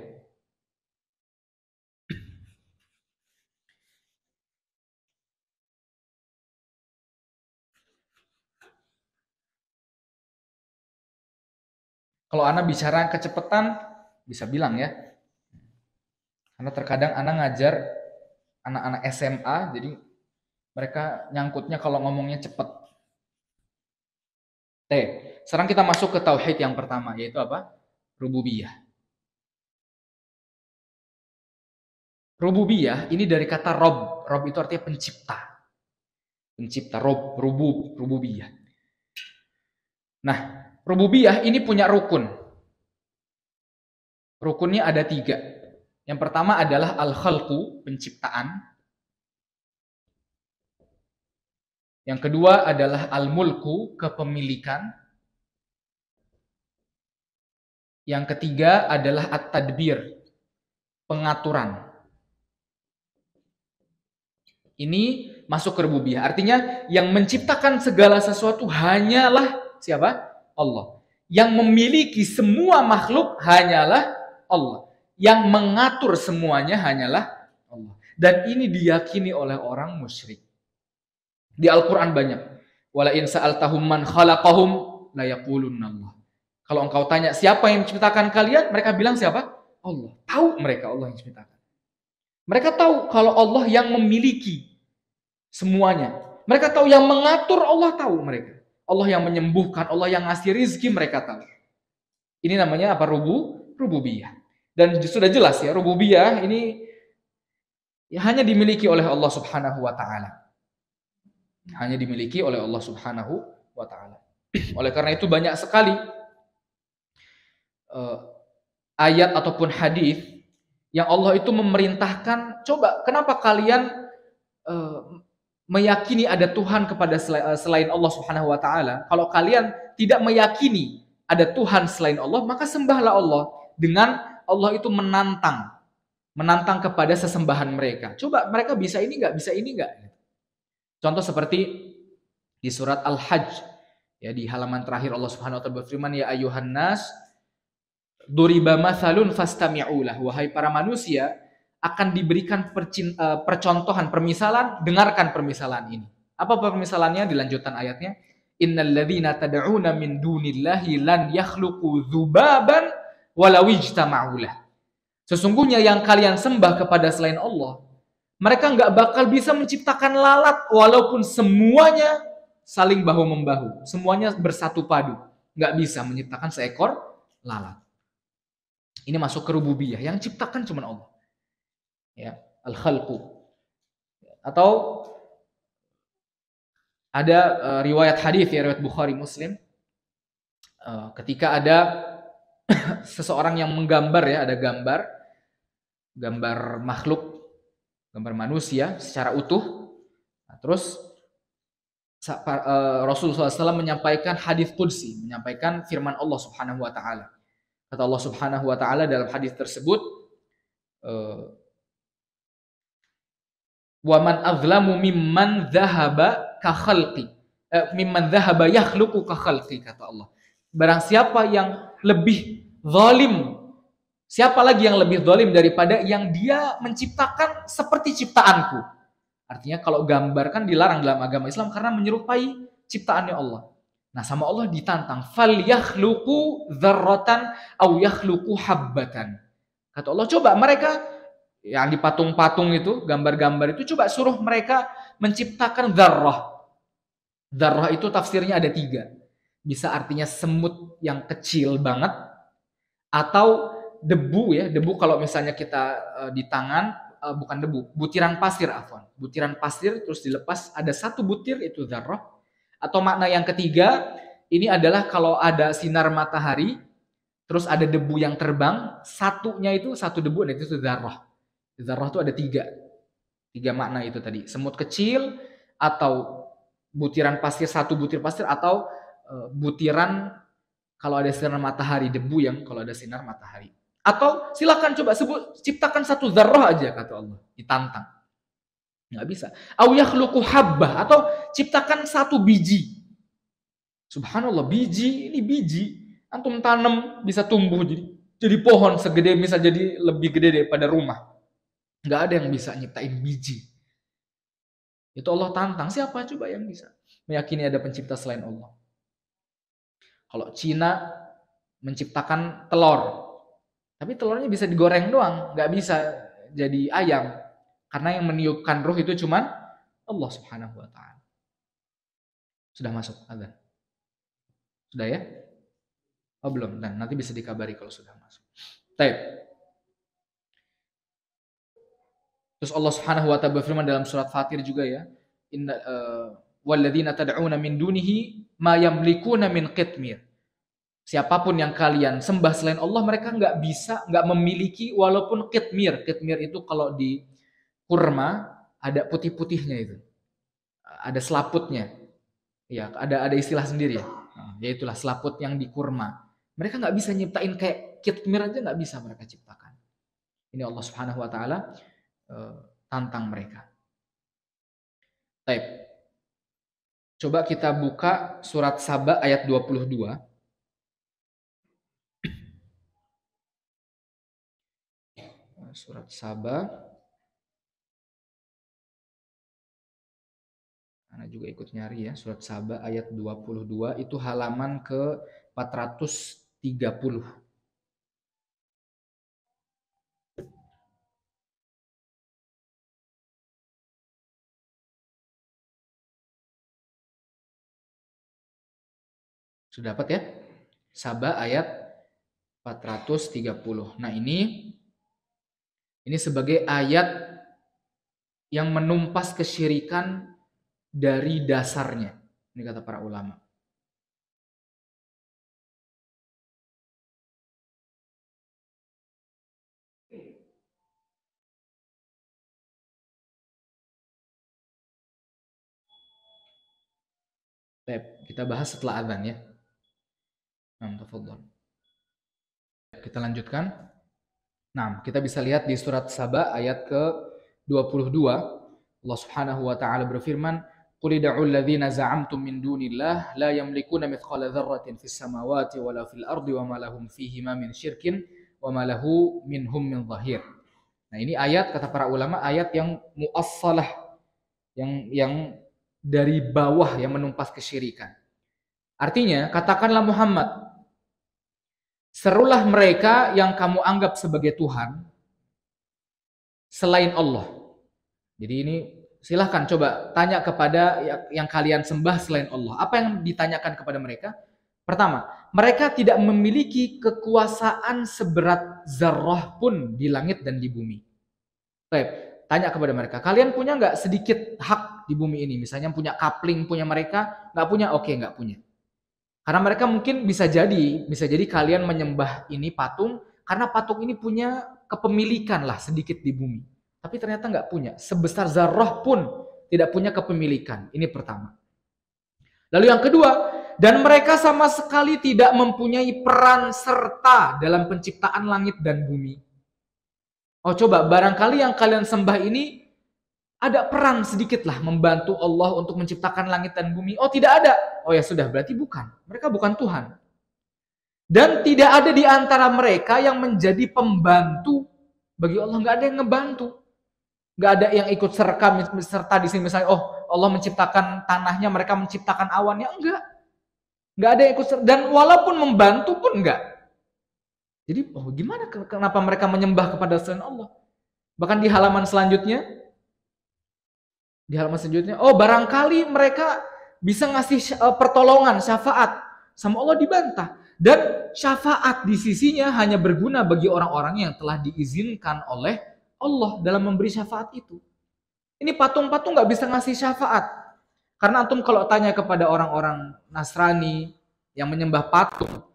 Kalau Ana bicara kecepatan, bisa bilang ya. Karena terkadang Ana ngajar anak-anak SMA, jadi mereka nyangkutnya kalau ngomongnya cepat. Sekarang kita masuk ke tauhid yang pertama, yaitu apa? Rububiyah. Rububiyah ini dari kata Rob. Rob itu artinya pencipta. Pencipta, Rob, rububiyah. Nah, rububiyah ini punya rukun. Rukunnya ada 3. Yang pertama adalah al-khalqu, penciptaan. Yang kedua adalah al-mulku, kepemilikan. Yang ketiga adalah at-tadbir, pengaturan. Ini masuk ke rububiyah. Artinya yang menciptakan segala sesuatu hanyalah siapa? Allah. Yang memiliki semua makhluk hanyalah Allah. Yang mengatur semuanya hanyalah Allah. Dan ini diyakini oleh orang musyrik. Di Al-Quran banyak. Wala in sa'altahum man khalaqahum la yaqulunna Allah. Kalau engkau tanya siapa yang menciptakan kalian, mereka bilang siapa? Allah. Tahu mereka Allah yang menciptakan. Mereka tahu kalau Allah yang memiliki semuanya. Mereka tahu yang mengatur, Allah tahu mereka. Allah yang menyembuhkan, Allah yang ngasih rizki, mereka tahu. Ini namanya apa? Rububiyah. Dan sudah jelas ya, rububiyah ini ya hanya dimiliki oleh Allah Subhanahu wa taala. Hanya dimiliki oleh Allah Subhanahu wa taala. Oleh karena itu banyak sekali ayat ataupun hadis yang Allah itu memerintahkan, coba kenapa kalian meyakini ada Tuhan kepada selain Allah Subhanahu wa taala? Kalau kalian tidak meyakini ada Tuhan selain Allah, maka sembahlah Allah dengan Allah itu menantang kepada sesembahan mereka. Coba mereka bisa ini enggak, bisa ini enggak? Contoh seperti di surat Al-Hajj, ya, di halaman terakhir Allah Subhanahu wa taala berfirman, ya ayuhan nas duriba mathalun fastami'ulah. Wahai para manusia, akan diberikan percontohan, permisalan, dengarkan permisalan ini. Apa permisalannya? Di lanjutan ayatnya, innalladzina tad'una min dunillahi lan yakhluqu dzubaban walau ijtama'ulah. Sesungguhnya yang kalian sembah kepada selain Allah, mereka nggak bakal bisa menciptakan lalat walaupun semuanya saling bahu-membahu, semuanya bersatu padu, nggak bisa menciptakan seekor lalat. Ini masuk ke rububiyah, yang ciptakan cuma Allah. Ya, al-khalqu. Atau ada riwayat hadis ya, riwayat Bukhari Muslim, ketika ada seseorang yang menggambar, ya, ada gambar makhluk, gambar manusia secara utuh. Nah, terus Rasulullah SAW menyampaikan hadis qudsi, menyampaikan firman Allah Subhanahu wa taala. Kata Allah Subhanahu wa taala dalam hadis tersebut, wa man azlamu mimman dhahaba ka khalqi, mimman dhahaba yakhluqu ka khalqi, kata Allah. Barang siapa yang lebih zalim, siapa lagi yang lebih zalim daripada yang dia menciptakan seperti ciptaanku. Artinya kalau gambar kan dilarang dalam agama Islam karena menyerupai ciptaannya Allah. Nah, sama Allah ditantang, fal yakhluqu dzarratan aw yakhluqu habbatan. Kata Allah, coba mereka yang di patung-patung itu, gambar-gambar itu, coba suruh mereka menciptakan dzarrah. Dzarrah itu tafsirnya ada 3. Bisa artinya semut yang kecil banget, atau debu, ya, debu kalau misalnya kita di tangan bukan debu, butiran pasir, afwan. Butiran pasir terus dilepas, ada satu butir itu dzarrah. Atau makna yang ketiga, ini adalah kalau ada sinar matahari, terus ada debu yang terbang, satunya itu satu debu, dan itu dzarrah. Dzarrah itu ada tiga makna itu tadi. Semut kecil, atau butiran pasir, satu butir pasir, atau butiran kalau ada sinar matahari, debu yang kalau ada sinar matahari. Atau silakan coba ciptakan satu dzarrah aja, kata Allah. Ditantang. Nggak bisa. Au yakhluqu habbah, atau ciptakan satu biji. Subhanallah, ini biji. Antum tanam bisa tumbuh jadi pohon segede, misal jadi lebih gede daripada rumah. Nggak ada yang bisa nyiptain biji. Itu Allah tantang. Siapa coba yang bisa meyakini ada pencipta selain Allah? Kalau Cina menciptakan telur, tapi telurnya bisa digoreng doang, nggak bisa jadi ayam. Karena yang meniupkan ruh itu cuman Allah Subhanahu wa ta'ala. Sudah masuk azan? Sudah ya? Oh belum, dan nanti bisa dikabari kalau sudah masuk. Baik. Terus Allah Subhanahu wa ta'ala berfirman dalam surat Fatir juga ya, walladzina tad'una min dunihi ma yamlikuna min qitmir. Siapapun yang kalian sembah selain Allah, mereka nggak memiliki walaupun qitmir. Qitmir itu kalau di kurma ada putih-putihnya itu, ada selaputnya. Ya, ada istilah sendiri ya. Yaitulah selaput yang di kurma. Mereka nggak bisa nyiptain kayak qitmir aja, nggak bisa mereka ciptakan. Ini Allah Subhanahu wa ta'ala tantang mereka. Baik. Coba kita buka surat Saba ayat 22. Surat Saba. Ana juga ikut nyari ya, surat Saba ayat 22 itu halaman ke 430. Sudah dapat ya? Saba ayat 430. Nah, ini sebagai ayat yang menumpas kesyirikan dari dasarnya. Ini kata para ulama. Baik, kita bahas setelah azan ya. Nah, tafadhol. Kita lanjutkan. Nah, kita bisa lihat di surat Saba ayat ke-22. Allah Subhanahu wa ta'ala berfirman, "Qul id'u alladhina za'amtum min dunillah la yamlikuna mithqala dzarratin fis samawati wala fil ardi wa ma lahum fihima min syirkin wa ma lahu minhum min dhahir." Nah, ini ayat kata para ulama ayat yang muassalah, yang dari bawah, yang menumpas kesyirikan. Artinya, katakanlah Muhammad, serulah mereka yang kamu anggap sebagai Tuhan selain Allah. Jadi ini silahkan coba tanya kepada yang kalian sembah selain Allah. Apa yang ditanyakan kepada mereka? Pertama, mereka tidak memiliki kekuasaan seberat zarrah pun di langit dan di bumi. Baik, tanya kepada mereka, kalian punya nggak sedikit hak di bumi ini? Misalnya punya kapling punya mereka, nggak punya? Oke, nggak punya. Karena mereka mungkin bisa jadi kalian menyembah ini patung karena patung ini punya kepemilikan lah sedikit di bumi. Tapi ternyata nggak punya. Sebesar zarrah pun tidak punya kepemilikan. Ini pertama. Lalu yang kedua, dan mereka sama sekali tidak mempunyai peran serta dalam penciptaan langit dan bumi. Oh coba, barangkali yang kalian sembah ini ada peran sedikit lah membantu Allah untuk menciptakan langit dan bumi. Oh tidak ada. Oh ya sudah, berarti bukan. Mereka bukan Tuhan. Dan tidak ada di antara mereka yang menjadi pembantu bagi Allah. Nggak ada yang ngebantu. Nggak ada yang ikut serta di sini. Misalnya, oh Allah menciptakan tanahnya, mereka menciptakan awannya. Enggak. Nggak ada yang ikut serta. Dan walaupun membantu pun enggak. Jadi, oh gimana? Kenapa mereka menyembah kepada selain Allah? Bahkan di halaman selanjutnya, oh barangkali mereka bisa ngasih pertolongan, syafaat. Sama Allah dibantah. Dan syafaat di sisinya hanya berguna bagi orang-orang yang telah diizinkan oleh Allah dalam memberi syafaat itu. Ini patung-patung nggak bisa ngasih syafaat. Karena antum kalau tanya kepada orang-orang Nasrani yang menyembah patung,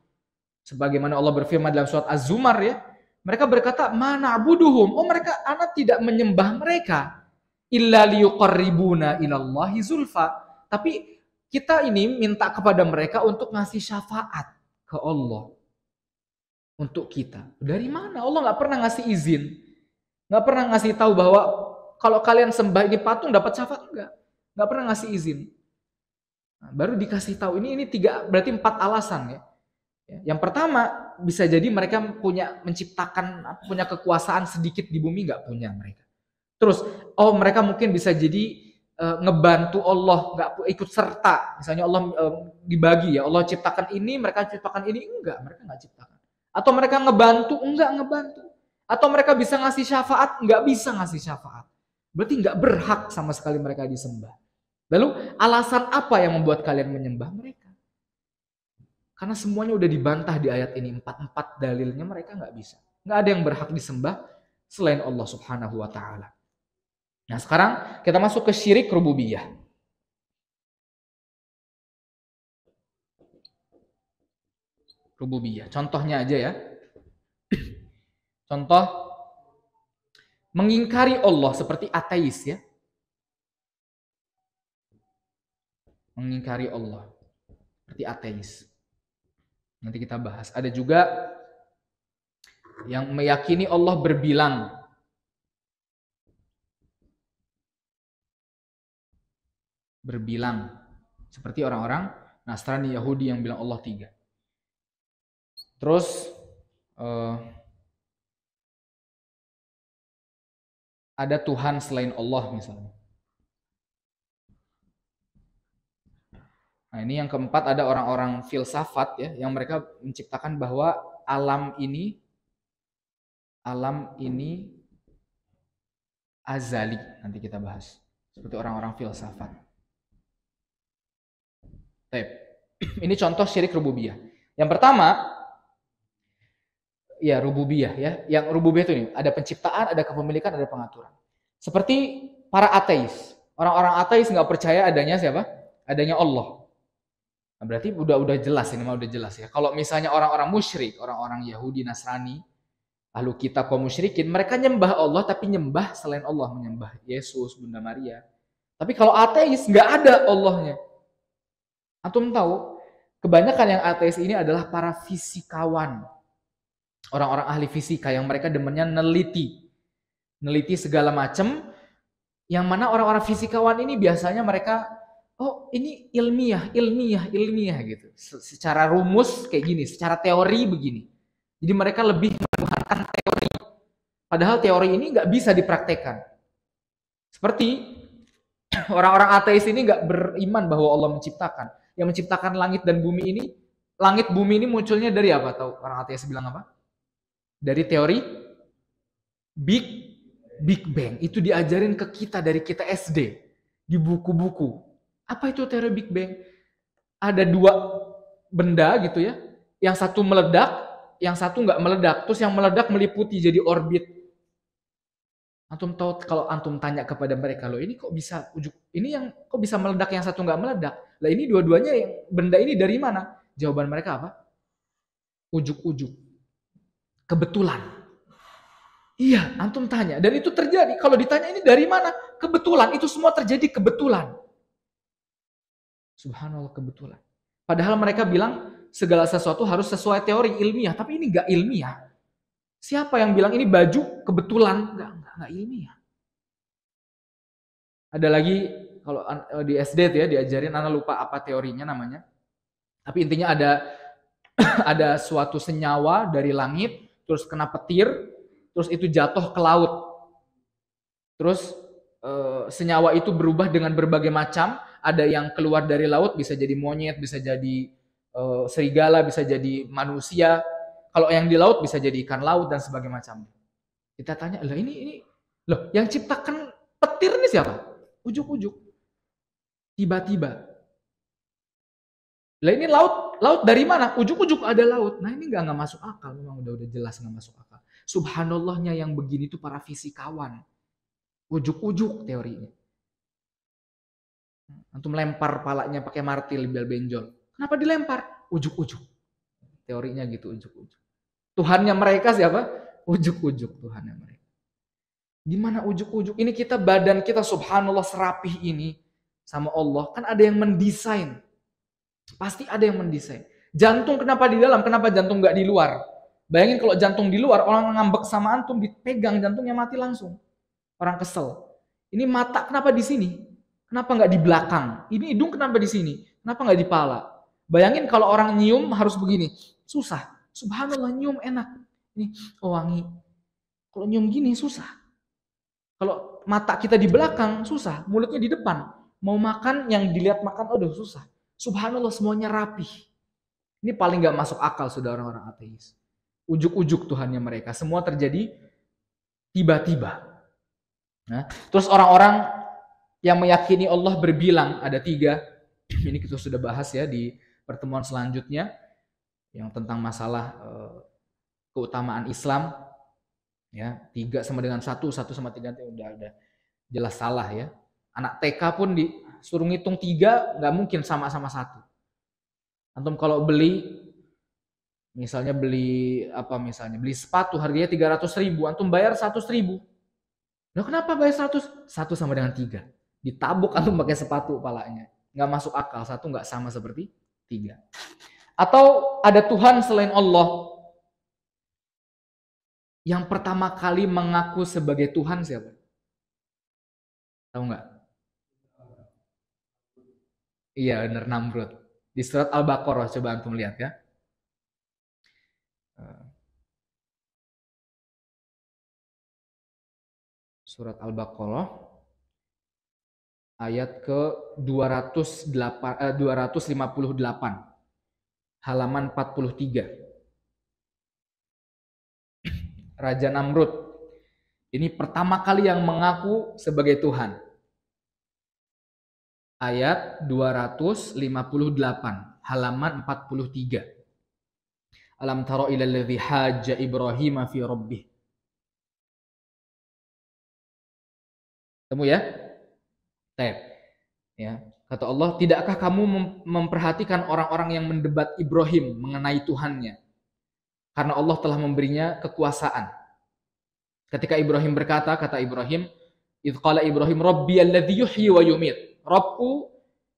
sebagaimana Allah berfirman dalam surat Az-Zumar ya, mereka berkata, "Mana abuduhum?" Oh, mereka anak tidak menyembah mereka illa liyuqarribuna ilallahi zulfa. Tapi kita ini minta kepada mereka untuk ngasih syafaat ke Allah untuk kita. Dari mana? Allah nggak pernah ngasih izin, nggak pernah ngasih tahu bahwa kalau kalian sembah ini patung dapat syafaat, nggak pernah ngasih izin. Nah, baru dikasih tahu ini tiga, berarti 4 alasan ya. Yang pertama, bisa jadi mereka punya kekuasaan sedikit di bumi, nggak punya mereka. Terus, mereka mungkin bisa jadi ngebantu Allah, nggak ikut serta. Misalnya Allah dibagi ya, Allah ciptakan ini, mereka ciptakan ini, enggak, mereka nggak ciptakan. Atau mereka ngebantu, enggak ngebantu. Atau mereka bisa ngasih syafaat, nggak bisa ngasih syafaat. Berarti nggak berhak sama sekali mereka disembah. Lalu alasan apa yang membuat kalian menyembah mereka? Karena semuanya udah dibantah di ayat ini. 4 dalilnya mereka nggak bisa. Nggak ada yang berhak disembah selain Allah Subhanahu wa Ta'ala. Nah, sekarang kita masuk ke syirik rububiyah. Rububiyah. Contohnya aja ya. Contoh mengingkari Allah seperti ateis ya. Mengingkari Allah seperti ateis. Nanti kita bahas. Ada juga yang meyakini Allah berbilang. Berbilang. Seperti orang-orang Nasrani Yahudi yang bilang Allah 3. Terus ada Tuhan selain Allah misalnya. Nah, ini yang keempat, ada orang-orang filsafat ya, yang mereka menciptakan bahwa alam ini azali. Nanti kita bahas. Seperti orang-orang filsafat. Ini contoh syirik rububiyah. Yang pertama, ya rububiyah ya. Yang rububiyah itu nih, ada penciptaan, ada kepemilikan, ada pengaturan. Seperti para ateis. Orang-orang ateis nggak percaya adanya siapa? Adanya Allah. Nah, berarti udah jelas, ini mah udah jelas ya. Kalau misalnya orang-orang musyrik, orang-orang Yahudi, Nasrani, ahlu kitab kaum musyrikin, mereka nyembah Allah tapi nyembah selain Allah, menyembah Yesus, Bunda Maria. Tapi kalau ateis nggak ada Allahnya. Antum tahu, kebanyakan yang ateis ini adalah para fisikawan. Orang-orang ahli fisika yang mereka demennya neliti segala macam, yang mana orang-orang fisikawan ini biasanya mereka ini ilmiah gitu. Secara rumus kayak gini, secara teori begini. Jadi mereka lebih menggunakan teori. Padahal teori ini nggak bisa dipraktekkan. Seperti orang-orang ateis ini nggak beriman bahwa Allah menciptakan. Yang menciptakan langit dan bumi ini, langit bumi ini munculnya dari apa? Tahu orang ateis bilang apa? Dari teori Big Bang. Itu diajarin ke kita dari kita SD di buku-buku. Apa itu teori Big Bang? Ada 2 benda gitu ya. Yang satu meledak, yang satu nggak meledak. Terus yang meledak meliputi jadi orbit. Antum tahu kalau antum tanya kepada mereka, loh ini kok bisa kok bisa meledak, yang satu nggak meledak? Lah ini dua-duanya yang benda ini dari mana? Jawaban mereka apa? Ujuk-ujuk. Kebetulan. Iya, antum tanya. Dan itu terjadi. Kalau ditanya ini dari mana? Kebetulan. Itu semua terjadi kebetulan. Subhanallah, kebetulan. Padahal mereka bilang segala sesuatu harus sesuai teori ilmiah. Tapi ini nggak ilmiah. Siapa yang bilang ini baju kebetulan? Nggak ilmiah. Ada lagi, kalau di SD tuh ya diajarin, anak lupa apa teorinya namanya. Tapi intinya ada suatu senyawa dari langit, terus kena petir, terus itu jatuh ke laut. Terus senyawa itu berubah dengan berbagai macam. Ada yang keluar dari laut, bisa jadi monyet, bisa jadi serigala, bisa jadi manusia. Kalau yang di laut bisa jadi ikan laut dan sebagainya macam. Kita tanya, loh yang ciptakan petir ini siapa? Ujuk-ujuk. Tiba-tiba. Lah ini laut dari mana? Ujuk-ujuk ada laut. Nah ini nggak masuk akal, memang udah jelas nggak masuk akal. Subhanallahnya yang begini itu para fisikawan. Ujuk-ujuk teorinya. Antum lempar palanya pakai martil bel benjol. Kenapa dilempar? Ujuk-ujuk. Teorinya gitu, ujuk-ujuk. Tuhannya mereka siapa? Ujuk-ujuk Tuhannya mereka. Gimana ujuk-ujuk? Ini kita badan kita subhanallah serapih ini sama Allah. Kan ada yang mendesain. Pasti ada yang mendesain. Jantung kenapa di dalam? Kenapa jantung nggak di luar? Bayangin kalau jantung di luar, orang ngambek sama antum, dipegang jantungnya mati langsung. Orang kesel. Ini mata kenapa di sini? Kenapa nggak di belakang? Ini hidung kenapa di sini? Kenapa nggak di pala? Bayangin kalau orang nyium harus begini. Susah. Subhanallah nyium enak. Ini wangi. Kalau nyium gini susah. Kalau mata kita di belakang susah. Mulutnya di depan. Mau makan yang dilihat makan, aduh susah. Subhanallah semuanya rapih. Ini paling nggak masuk akal sudah orang-orang ateis. Ujuk-ujuk Tuhannya mereka. Semua terjadi tiba-tiba. Nah, terus orang-orang yang meyakini Allah berbilang ada 3. Ini kita sudah bahas ya di pertemuan selanjutnya yang tentang masalah keutamaan Islam. Ya, 3 sama dengan 1, 1 sama 3 itu udah jelas salah ya. Anak TK pun disuruh ngitung 3 nggak mungkin sama-sama 1. Antum kalau beli misalnya beli sepatu harganya 300.000, antum bayar 100.000. Loh kenapa bayar 100? 1 sama dengan 3. Ditabuk antum pakai sepatu palanya. Nggak masuk akal. 1 nggak sama seperti 3. Atau ada Tuhan selain Allah. Yang pertama kali mengaku sebagai Tuhan siapa? Tahu nggak? Iya benar, Namrud. Di surat Al-Baqarah coba antum lihat ya. Surat Al-Baqarah ayat ke 258 halaman 43. Raja Namrud ini pertama kali yang mengaku sebagai Tuhan. Ayat 258 halaman 43. Alam tara ilal ladzi hajja Ibrahim fi rabbih. Temu ya? Ya. Kata Allah, tidakkah kamu memperhatikan orang-orang yang mendebat Ibrahim mengenai Tuhannya? Karena Allah telah memberinya kekuasaan. Ketika Ibrahim berkata, kata Ibrahim, idz qala Ibrahim rabbiyalladzi yuhyi wa yumit. Rabbku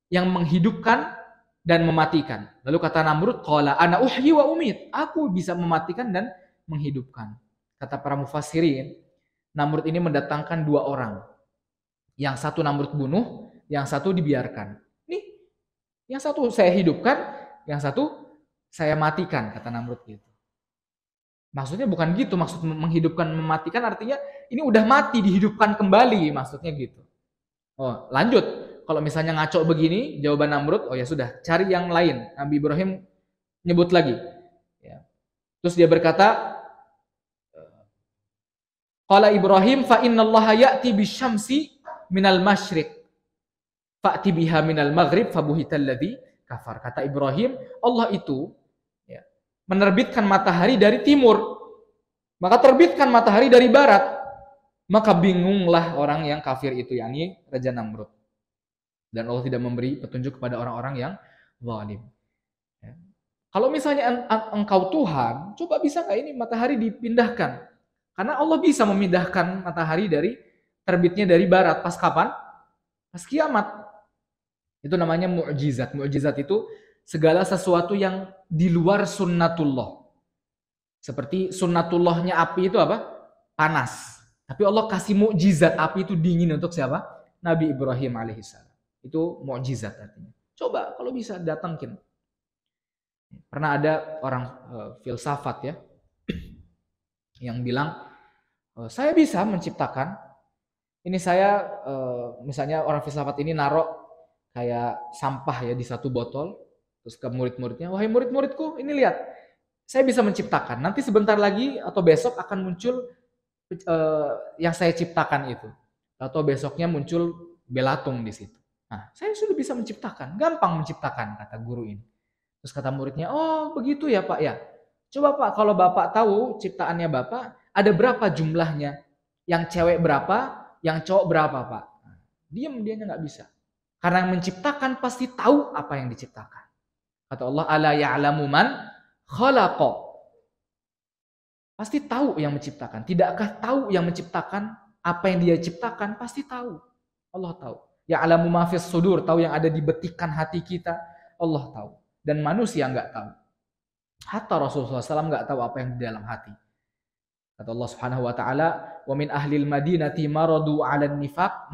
yang menghidupkan dan mematikan. Lalu kata Namrud, qala ana uhyi wa umit. Aku bisa mematikan dan menghidupkan. Kata para mufassirin, Namrud ini mendatangkan 2 orang. Yang satu Namrud bunuh, yang satu dibiarkan. Nih, yang satu saya hidupkan, yang satu saya matikan, kata Namrud gitu. Maksudnya bukan gitu, maksud menghidupkan mematikan artinya ini udah mati dihidupkan kembali, maksudnya gitu. Oh, lanjut. Kalau misalnya ngaco begini, jawaban Namrud, oh ya sudah, cari yang lain. Nabi Ibrahim nyebut lagi. Ya. Terus dia berkata, qala Ibrahim fa innallaha ya'ti bisyamsi minal masyriq fa'ti biha minal maghrib fabuhital ladzi kafar. Kata Ibrahim, Allah itu ya, menerbitkan matahari dari timur, maka terbitkan matahari dari barat, maka bingunglah orang yang kafir itu, yakni Raja Namrud. Dan Allah tidak memberi petunjuk kepada orang-orang yang zalim. Ya. Kalau misalnya engkau Tuhan, coba bisa nggak ini matahari dipindahkan? Karena Allah bisa memindahkan matahari dari terbitnya dari barat. Pas kapan? Pas kiamat. Itu namanya mukjizat. Mukjizat itu segala sesuatu yang di luar sunnatullah. Seperti sunnatullahnya api itu apa? Panas. Tapi Allah kasih mukjizat api itu dingin untuk siapa? Nabi Ibrahim alaihissalam. Itu mukjizat artinya. Coba kalau bisa datangin. Pernah ada orang filsafat ya yang bilang saya bisa menciptakan. Ini saya misalnya orang filsafat ini naruh kayak sampah ya di satu botol, terus ke murid-muridnya, wahai murid-muridku, ini lihat, saya bisa menciptakan. Nanti sebentar lagi atau besok akan muncul yang saya ciptakan itu. Atau besoknya muncul belatung di situ. Nah, saya sudah bisa menciptakan, gampang menciptakan, kata guru ini. Terus kata muridnya, oh begitu ya Pak ya. Coba Pak, kalau Bapak tahu ciptaannya Bapak, ada berapa jumlahnya? Yang cewek berapa? Yang cowok berapa, Pak? Diam, dianya nggak bisa. Karena yang menciptakan pasti tahu apa yang diciptakan. Kata Allah, ala ya'lamu man khalaqa. Pasti tahu yang menciptakan. Tidakkah tahu yang menciptakan apa yang dia ciptakan? Pasti tahu. Allah tahu. Ya'lamu ma fis sudur, tahu yang ada di betikan hati kita. Allah tahu. Dan manusia nggak tahu. Hatta Rasulullah SAW nggak tahu apa yang di dalam hati. Kata Allah Subhanahu wa taala, "Wa min ahlil madinati maradu 'alan nifaq,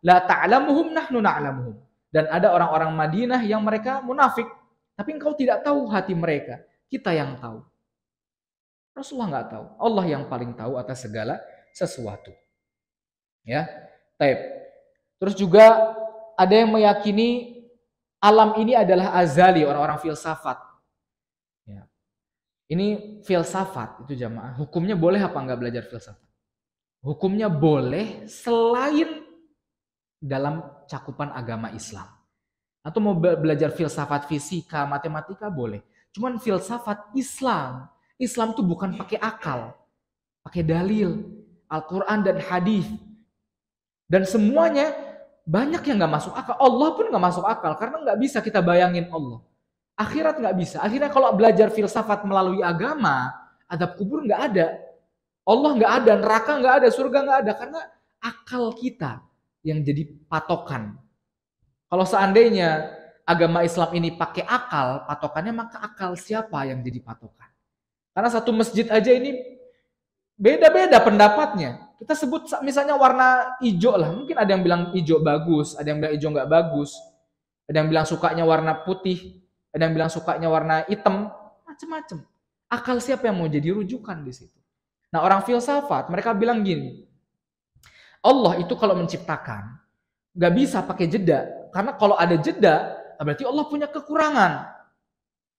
la ta'lamuhum nahnu na'lamuhum." Dan ada orang-orang Madinah yang mereka munafik, tapi engkau tidak tahu hati mereka. Kita yang tahu. Rasulullah nggak tahu. Allah yang paling tahu atas segala sesuatu. Ya. Taib. Terus juga ada yang meyakini alam ini adalah azali, orang-orang filsafat. Ya. Ini filsafat itu jamaah. Hukumnya boleh apa enggak belajar filsafat? Hukumnya boleh selain dalam cakupan agama Islam. Atau mau belajar filsafat fisika, matematika boleh. Cuman filsafat Islam tuh bukan pakai akal, pakai dalil, Al-Quran dan hadis. Dan semuanya banyak yang nggak masuk akal. Allah pun nggak masuk akal karena nggak bisa kita bayangin Allah. Akhirat nggak bisa. Akhirnya kalau belajar filsafat melalui agama, azab kubur nggak ada, Allah nggak ada, neraka nggak ada, surga nggak ada karena akal kita yang jadi patokan. Kalau seandainya agama Islam ini pakai akal, patokannya, maka akal siapa yang jadi patokan? Karena satu masjid aja ini beda-beda pendapatnya. Kita sebut misalnya warna hijau lah. Mungkin ada yang bilang hijau bagus, ada yang bilang hijau nggak bagus. Ada yang bilang sukanya warna putih, ada yang bilang sukanya warna hitam, macam-macam. Akal siapa yang mau jadi rujukan di situ? Nah, orang filsafat mereka bilang gini, Allah itu kalau menciptakan nggak bisa pakai jeda, karena kalau ada jeda berarti Allah punya kekurangan.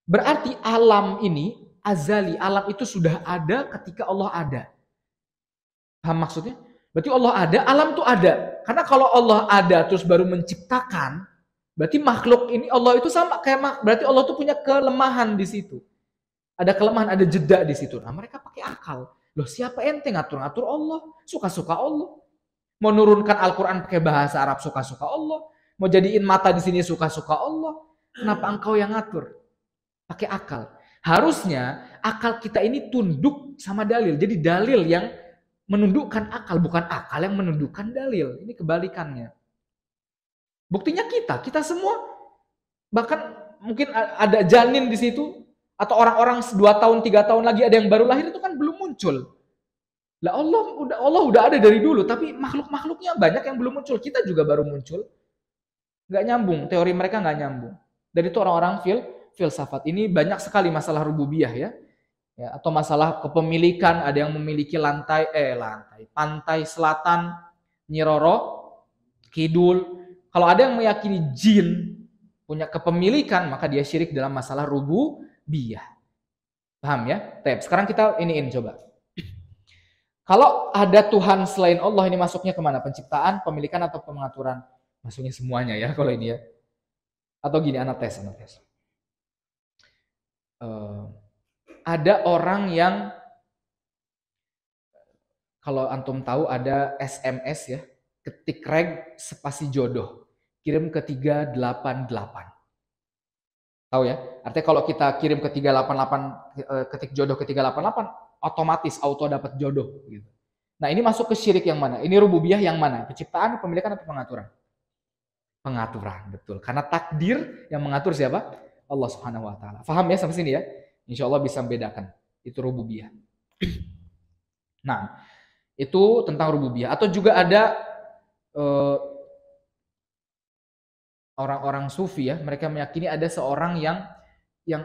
Berarti alam ini azali, alam itu sudah ada ketika Allah ada. Paham maksudnya? Berarti Allah ada, alam tuh ada. Karena kalau Allah ada terus baru menciptakan, berarti makhluk ini Allah itu sama kayak berarti Allah tuh punya kelemahan di situ. Ada kelemahan, ada jeda di situ. Nah, mereka pakai akal. Loh, siapa ente ngatur-ngatur Allah? Suka-suka Allah. Mau nurunkan Al-Quran pakai bahasa Arab suka-suka Allah. Mau jadiin mata di sini suka-suka Allah. Kenapa engkau yang ngatur? Pakai akal. Harusnya akal kita ini tunduk sama dalil. Jadi dalil yang menundukkan akal, bukan akal yang menundukkan dalil. Ini kebalikannya. Buktinya kita semua, bahkan mungkin ada janin di situ, atau orang-orang 2 tahun, 3 tahun lagi ada yang baru lahir, itu kan belum muncul. Lah Allah udah ada dari dulu, tapi makhluk-makhluknya banyak yang belum muncul. Kita juga baru muncul. Nggak nyambung, teori mereka nggak nyambung. Dan itu orang-orang filsafat. Ini banyak sekali masalah rububiyah ya, atau masalah kepemilikan. Ada yang memiliki pantai selatan, Nyiroro Kidul. Kalau ada yang meyakini jin punya kepemilikan, maka dia syirik dalam masalah rububiyah. Paham ya? Sekarang kita iniin coba. Kalau ada Tuhan selain Allah, ini masuknya kemana? Penciptaan, pemilikan, atau pengaturan? Masuknya semuanya ya kalau ini ya. Atau gini, anak tes. Ada orang yang, kalau antum tahu ada SMS ya, ketik reg spasi jodoh, kirim ke 388. Tahu ya? Artinya kalau kita kirim ke 388, ketik jodoh ke 388, otomatis auto dapat jodoh gitu. Nah, ini masuk ke syirik yang mana? Ini rububiyah yang mana? Penciptaan, pemilikan, atau pengaturan? Pengaturan, betul. Karena takdir yang mengatur siapa? Allah Subhanahu wa taala. Paham ya sampai sini ya? Insya Allah bisa membedakan. Itu rububiyah. Nah, itu tentang rububiyah. Atau juga ada orang-orang sufi ya, mereka meyakini ada seorang yang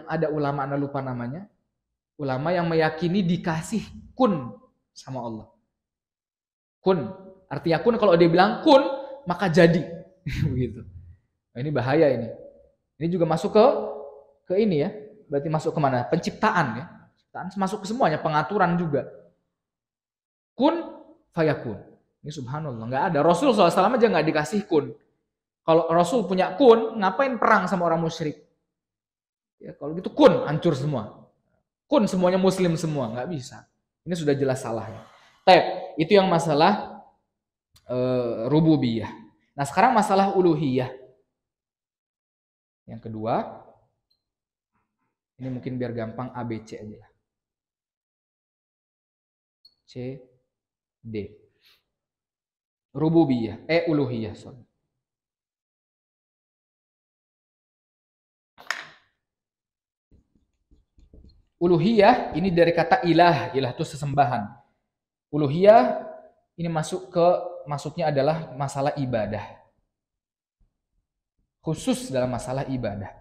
ada ulama, anda lupa namanya, ulama yang meyakini dikasih kun sama Allah. Kun, artinya kun, kalau dia bilang kun, maka jadi. Begitu. Nah, ini bahaya ini. Ini juga masuk ke ini ya. Berarti masuk ke mana? Penciptaan ya. Penciptaan masuk ke semuanya, pengaturan juga. Kun fayakun. Ini subhanallah, nggak ada. Rasul SAW aja nggak dikasih kun. Kalau Rasul punya kun, ngapain perang sama orang musyrik? Ya, kalau gitu kun, hancur semua. Kun semuanya muslim semua, nggak bisa. Ini sudah jelas salahnya. Itu yang masalah rububiyah. Nah sekarang masalah uluhiyah. Yang kedua, ini mungkin biar gampang ABC aja. C, D. Rububiyah, uluhiyah, sorry. Uluhiyah ini dari kata ilah, ilah itu sesembahan. Uluhiyah ini maksudnya adalah masalah ibadah. Khusus dalam masalah ibadah.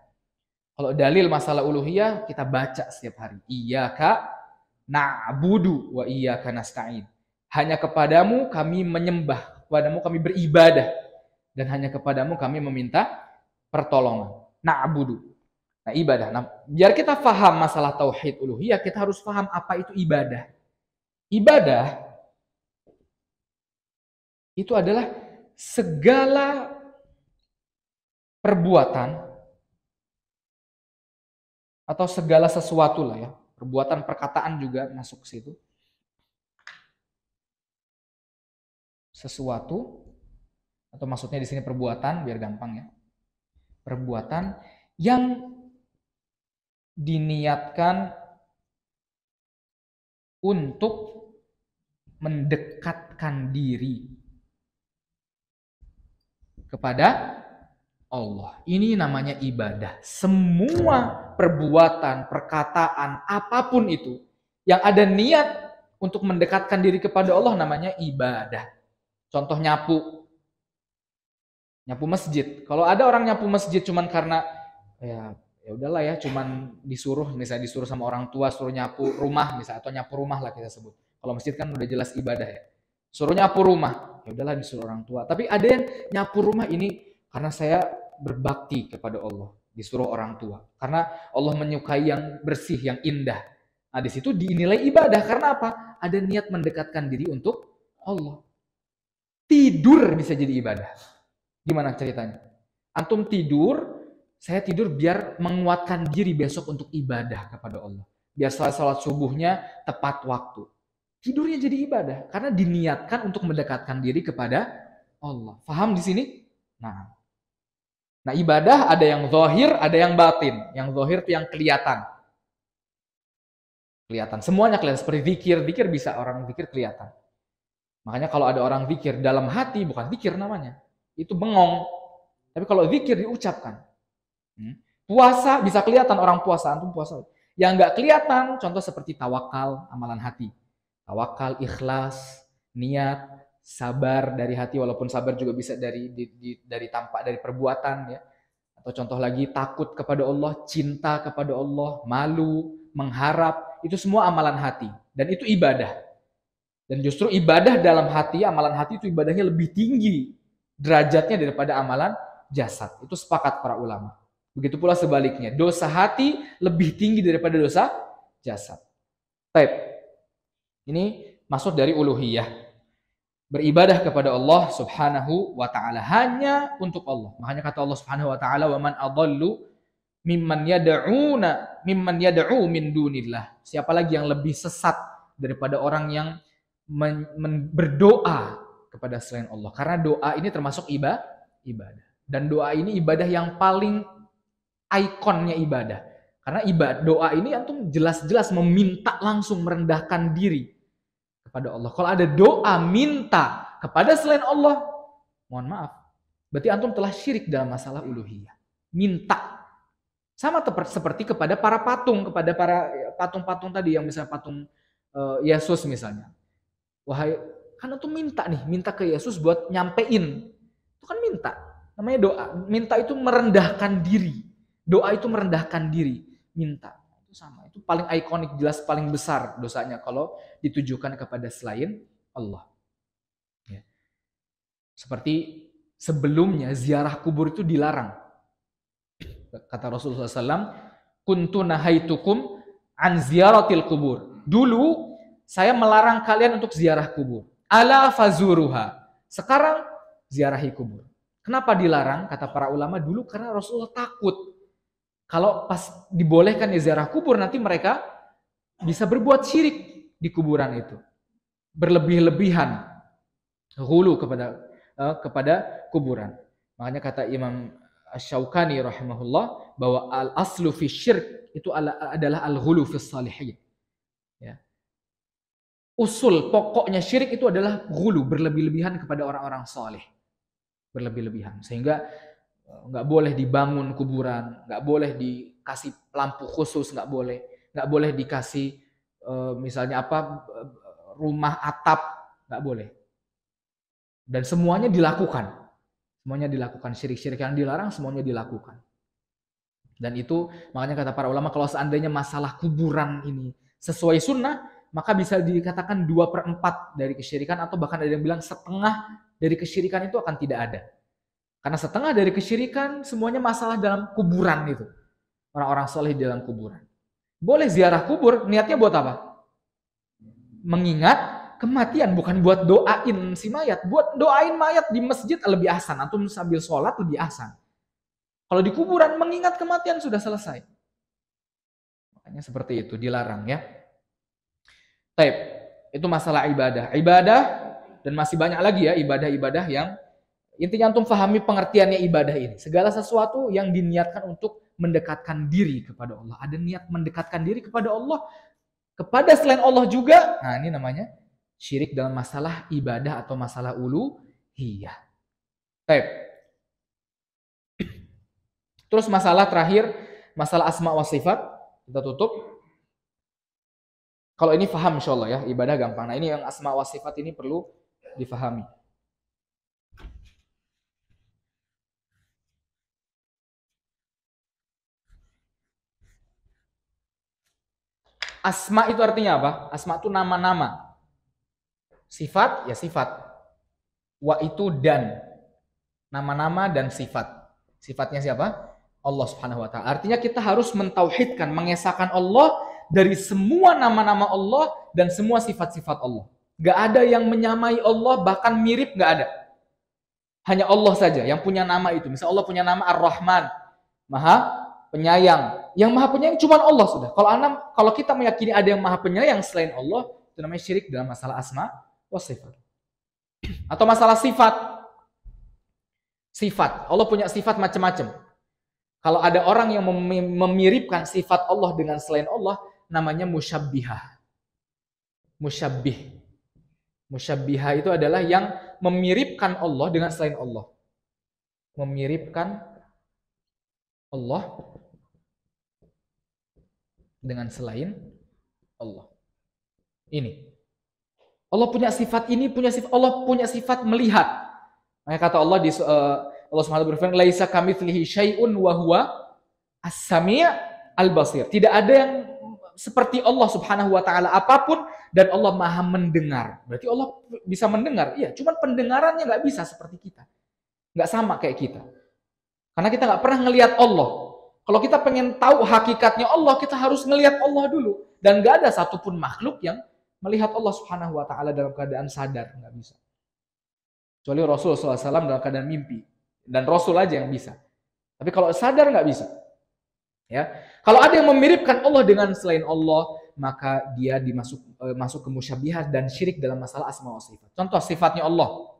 Kalau dalil masalah uluhiyah kita baca setiap hari. Iyyaka na'budu wa iyyaka nasta'in. Hanya kepadamu kami menyembah, kepadamu kami beribadah, dan hanya kepadamu kami meminta pertolongan. Na'budu. Nah, ibadah. Nah, biar kita paham masalah tauhid uluhiyah, kita harus paham apa itu ibadah. Ibadah itu adalah segala perbuatan atau segala sesuatu lah ya. Perbuatan, perkataan juga masuk ke situ. Sesuatu, atau maksudnya di sini perbuatan, biar gampang ya. Perbuatan yang diniatkan untuk mendekatkan diri kepada Allah. Ini namanya ibadah. Semua perbuatan, perkataan, apapun itu yang ada niat untuk mendekatkan diri kepada Allah namanya ibadah. Contoh nyapu masjid. Kalau ada orang nyapu masjid cuman karena ya udahlah ya, cuman disuruh sama orang tua, suruh nyapu rumah misalnya, atau nyapu rumah lah kita sebut. Kalau masjid kan udah jelas ibadah ya. Suruh nyapu rumah, ya udahlah disuruh orang tua. Tapi ada yang nyapu rumah ini karena saya berbakti kepada Allah, disuruh orang tua. Karena Allah menyukai yang bersih, yang indah. Nah, di situ dinilai ibadah karena apa? Ada niat mendekatkan diri untuk Allah. Tidur bisa jadi ibadah. Gimana ceritanya? Antum tidur, saya tidur biar menguatkan diri besok untuk ibadah kepada Allah. Biar salat subuhnya tepat waktu. Tidurnya jadi ibadah karena diniatkan untuk mendekatkan diri kepada Allah. Faham di sini? Nah, ibadah ada yang zahir, ada yang batin. Yang zahir itu yang kelihatan. Semuanya kelihatan. Seperti zikir bisa orang zikir kelihatan. Makanya kalau ada orang zikir dalam hati, bukan zikir namanya. Itu bengong. Tapi kalau zikir diucapkan. Puasa bisa kelihatan orang puasa, antum puasa. Yang nggak kelihatan, contoh seperti tawakal, amalan hati. Tawakal, ikhlas, niat, sabar dari hati, walaupun sabar juga bisa dari tampak, dari perbuatan ya. Atau contoh lagi takut kepada Allah, cinta kepada Allah, malu, mengharap, itu semua amalan hati dan itu ibadah. Dan justru ibadah dalam hati, amalan hati itu ibadahnya lebih tinggi derajatnya daripada amalan jasad. Itu sepakat para ulama. Begitu pula sebaliknya, dosa hati lebih tinggi daripada dosa jasad. Baik. Ini maksud dari uluhiyah. Beribadah kepada Allah Subhanahu wa taala hanya untuk Allah. Makanya kata Allah Subhanahu wa taala, "Wa man adallu mimman yad'u min dunillah." Siapa lagi yang lebih sesat daripada orang yang berdoa kepada selain Allah? Karena doa ini termasuk ibadah. Dan doa ini ibadah yang paling ikonnya ibadah. Karena doa ini antum jelas-jelas meminta langsung, merendahkan diri kepada Allah. Kalau ada doa minta kepada selain Allah, mohon maaf, berarti antum telah syirik dalam masalah uluhiyah. Minta. Sama seperti kepada para patung, kepada para patung-patung tadi, yang misalnya patung Yesus misalnya. Wahai, kan antum minta ke Yesus buat nyampein. Itu kan minta. Namanya doa. Minta itu merendahkan diri. Doa itu merendahkan diri, minta. Itu sama, itu paling ikonik, jelas paling besar dosanya kalau ditujukan kepada selain Allah. Ya. Seperti sebelumnya ziarah kubur itu dilarang. Kata Rasulullah SAW, "Kuntu nahaitukum an ziyaratil kubur." Dulu saya melarang kalian untuk ziarah kubur. Ala fazuruha. Sekarang ziarahi kubur. Kenapa dilarang? Kata para ulama, dulu karena Rasulullah takut. Kalau pas dibolehkan ziarah kubur, nanti mereka bisa berbuat syirik. di kuburan itu. Berlebih-lebihan ghulu kepada kuburan. Makanya kata Imam Asy-Syaukani rahimahullah bahwa al-aslu fi syirk itu adalah al-ghulu fi salihin. Ya. Usul pokoknya syirik itu adalah ghulu, berlebih-lebihan kepada orang-orang saleh. Berlebih-lebihan. Sehingga nggak boleh dibangun kuburan, nggak boleh dikasih lampu khusus, nggak boleh dikasih misalnya rumah atap, nggak boleh. Dan semuanya dilakukan. Syirik-syirik yang dilarang semuanya dilakukan. Dan itu makanya kata para ulama, kalau seandainya masalah kuburan ini sesuai sunnah, maka bisa dikatakan 2/4 dari kesyirikan, atau bahkan ada yang bilang setengah dari kesyirikan itu akan tidak ada. Karena setengah dari kesyirikan semuanya masalah dalam kuburan itu. Orang-orang soleh di dalam kuburan. Boleh ziarah kubur, niatnya buat apa? Mengingat kematian, bukan buat doain si mayat. Buat doain mayat di masjid lebih ahsan, atau sambil sholat lebih ahsan. Kalau di kuburan mengingat kematian sudah selesai. Makanya seperti itu, dilarang ya. Baik, itu masalah ibadah. Ibadah, dan masih banyak lagi ya ibadah-ibadah yang intinya antum fahami pengertiannya ibadah ini. Segala sesuatu yang diniatkan untuk mendekatkan diri kepada Allah. Ada niat mendekatkan diri kepada Allah, kepada selain Allah juga. Nah, ini namanya syirik dalam masalah ibadah atau masalah uluhiyah. Baik. Terus masalah terakhir, masalah asma wa sifat. Kita tutup. Kalau ini paham insyaallah ya, ibadah gampang. Nah, ini yang asma wa sifat ini perlu difahami. Asma itu artinya apa? Asma itu nama-nama. Sifat, ya sifat. Wa itu dan. Nama-nama dan sifat. Sifatnya siapa? Allah Subhanahu wa ta'ala. Artinya kita harus mentauhidkan, mengesahkan Allah dari semua nama-nama Allah dan semua sifat-sifat Allah. Gak ada yang menyamai Allah, bahkan mirip gak ada. Hanya Allah saja yang punya nama itu. Misal Allah punya nama Ar-Rahman, Maha Penyayang. Yang Maha Penyayang cuma Allah sudah. Kalau kita meyakini ada yang Maha Penyayang selain Allah, itu namanya syirik dalam masalah asma wa sifat. Atau masalah sifat. Sifat. Allah punya sifat macam-macam. Kalau ada orang yang memiripkan sifat Allah dengan selain Allah, namanya musyabbihah. Musyabbih. Musyabbihah itu adalah yang memiripkan Allah dengan selain Allah. Memiripkan Allah dengan selain Allah. Ini. Allah punya sifat ini, Allah punya sifat melihat. Makanya kata Allah di Allah Subhanahu berfirman, "Laisa kamitslihi syai'un wa huwa as-sami' al-basir." Tidak ada yang seperti Allah Subhanahu wa taala apapun, dan Allah Maha mendengar. Berarti Allah bisa mendengar. Iya, cuman pendengarannya nggak bisa seperti kita. Nggak sama kayak kita. Karena kita nggak pernah ngelihat Allah. Kalau kita pengen tahu hakikatnya Allah, kita harus ngelihat Allah dulu. Dan nggak ada satupun makhluk yang melihat Allah Subhanahu wa taala dalam keadaan sadar, nggak bisa. Kecuali Rasul SAW dalam keadaan mimpi. Dan Rasul aja yang bisa. Tapi kalau sadar nggak bisa. Ya, kalau ada yang memiripkan Allah dengan selain Allah, maka dia masuk ke musyabbihat dan syirik dalam masalah asma wa sifat. Contoh sifatnya Allah.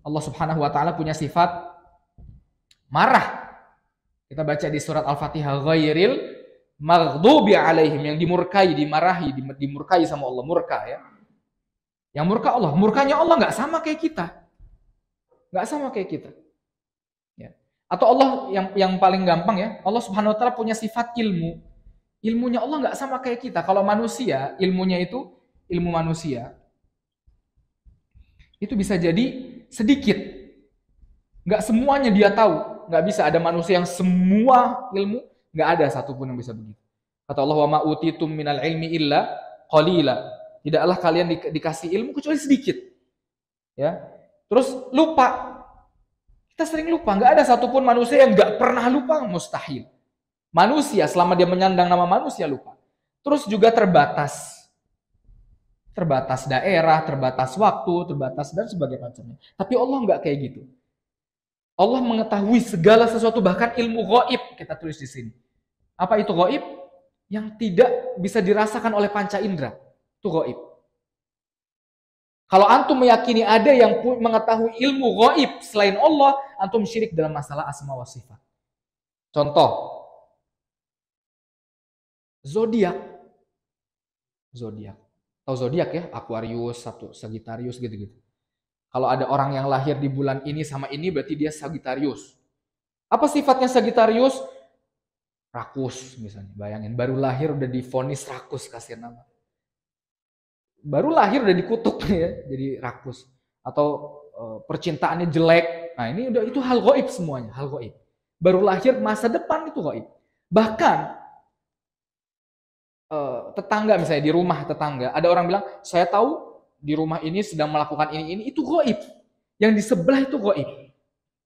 Allah Subhanahu wa taala punya sifat marah. Kita baca di surat Al-Fatihah, ghairil maghdubi alaihim, yang dimurkai, dimarahi, dimurkai sama Allah, murka ya. Yang murka Allah, murkanya Allah nggak sama kayak kita. Nggak sama kayak kita. Ya. Atau Allah yang paling gampang ya, Allah Subhanahu wa taala punya sifat ilmu. Ilmunya Allah nggak sama kayak kita. Kalau manusia, ilmunya itu ilmu manusia. Itu bisa jadi sedikit. Nggak semuanya dia tahu. Nggak bisa ada manusia yang semua ilmu, nggak ada satupun yang bisa begitu. Kata Allah, wa ma utitum minal ilmi illa qalila. Tidaklah kalian dikasih ilmu kecuali sedikit. Ya. Terus lupa. Kita sering lupa. Nggak ada satupun manusia yang nggak pernah lupa, mustahil. Manusia selama dia menyandang nama manusia lupa. Terus juga terbatas. Terbatas daerah, terbatas waktu, terbatas dan sebagainya macamnya. Tapi Allah nggak kayak gitu. Allah mengetahui segala sesuatu, bahkan ilmu ghaib kita tulis di sini. Apa itu ghaib? Yang tidak bisa dirasakan oleh panca indera. Itu gaib. Kalau antum meyakini ada yang mengetahui ilmu gaib selain Allah, antum syirik dalam masalah asma wa sifat. Contoh, zodiak. Tahu zodiak ya? Aquarius, Sagittarius gitu-gitu. Kalau ada orang yang lahir di bulan ini sama ini berarti dia Sagittarius. Apa sifatnya Sagittarius? Rakus misalnya. Bayangin, baru lahir udah divonis rakus, kasihan nama. Baru lahir udah dikutuk ya, jadi rakus. Atau percintaannya jelek. Nah, ini udah, itu hal gaib semuanya, hal gaib. Baru lahir, masa depan itu gaib. Bahkan tetangga misalnya, di rumah tetangga, ada orang bilang, saya tahu di rumah ini sedang melakukan ini, itu gaib. Yang di sebelah itu gaib.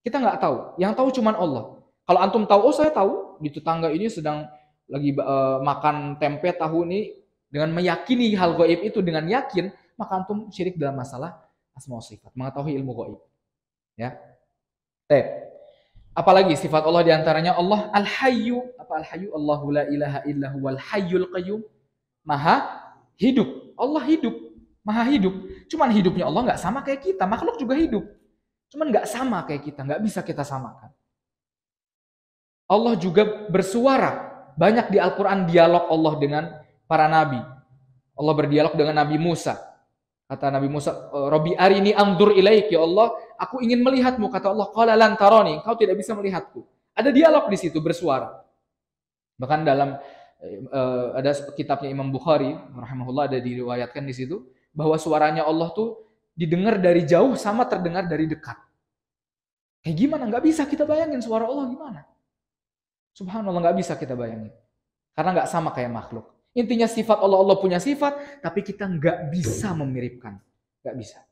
Kita nggak tahu. Yang tahu cuman Allah. Kalau antum tahu, oh saya tahu di tetangga ini sedang lagi makan tempe tahu ini, dengan meyakini hal gaib itu dengan yakin, maka antum syirik dalam masalah asma wa sifat, mengetahui ilmu gaib. Ya. Apalagi sifat Allah diantaranya Allah Al-Hayyu. Apa Al-Hayyu? Allahu la ilaha illa huwal hayyul qayyum. Maha hidup. Allah hidup. Maha hidup. Cuman hidupnya Allah nggak sama kayak kita. Makhluk juga hidup. Cuman nggak sama kayak kita. Nggak bisa kita samakan. Allah juga bersuara. Banyak di Al-Quran dialog Allah dengan para nabi. Allah berdialog dengan Nabi Musa. Kata Nabi Musa, Rabbi arini anzur ilaik, ya Allah, aku ingin melihatmu. Kata Allah, qala lan tarani, kau tidak bisa melihatku. Ada dialog di situ, bersuara. Bahkan dalam ada kitabnya Imam Bukhari rahimahullah, ada diriwayatkan di situ bahwa suaranya Allah tuh didengar dari jauh sama terdengar dari dekat. Kayak gimana? Nggak bisa kita bayangin suara Allah gimana. Subhanallah, nggak bisa kita bayangin. Karena nggak sama kayak makhluk. Intinya sifat Allah, Allah punya sifat, tapi kita nggak bisa memiripkan. Nggak bisa.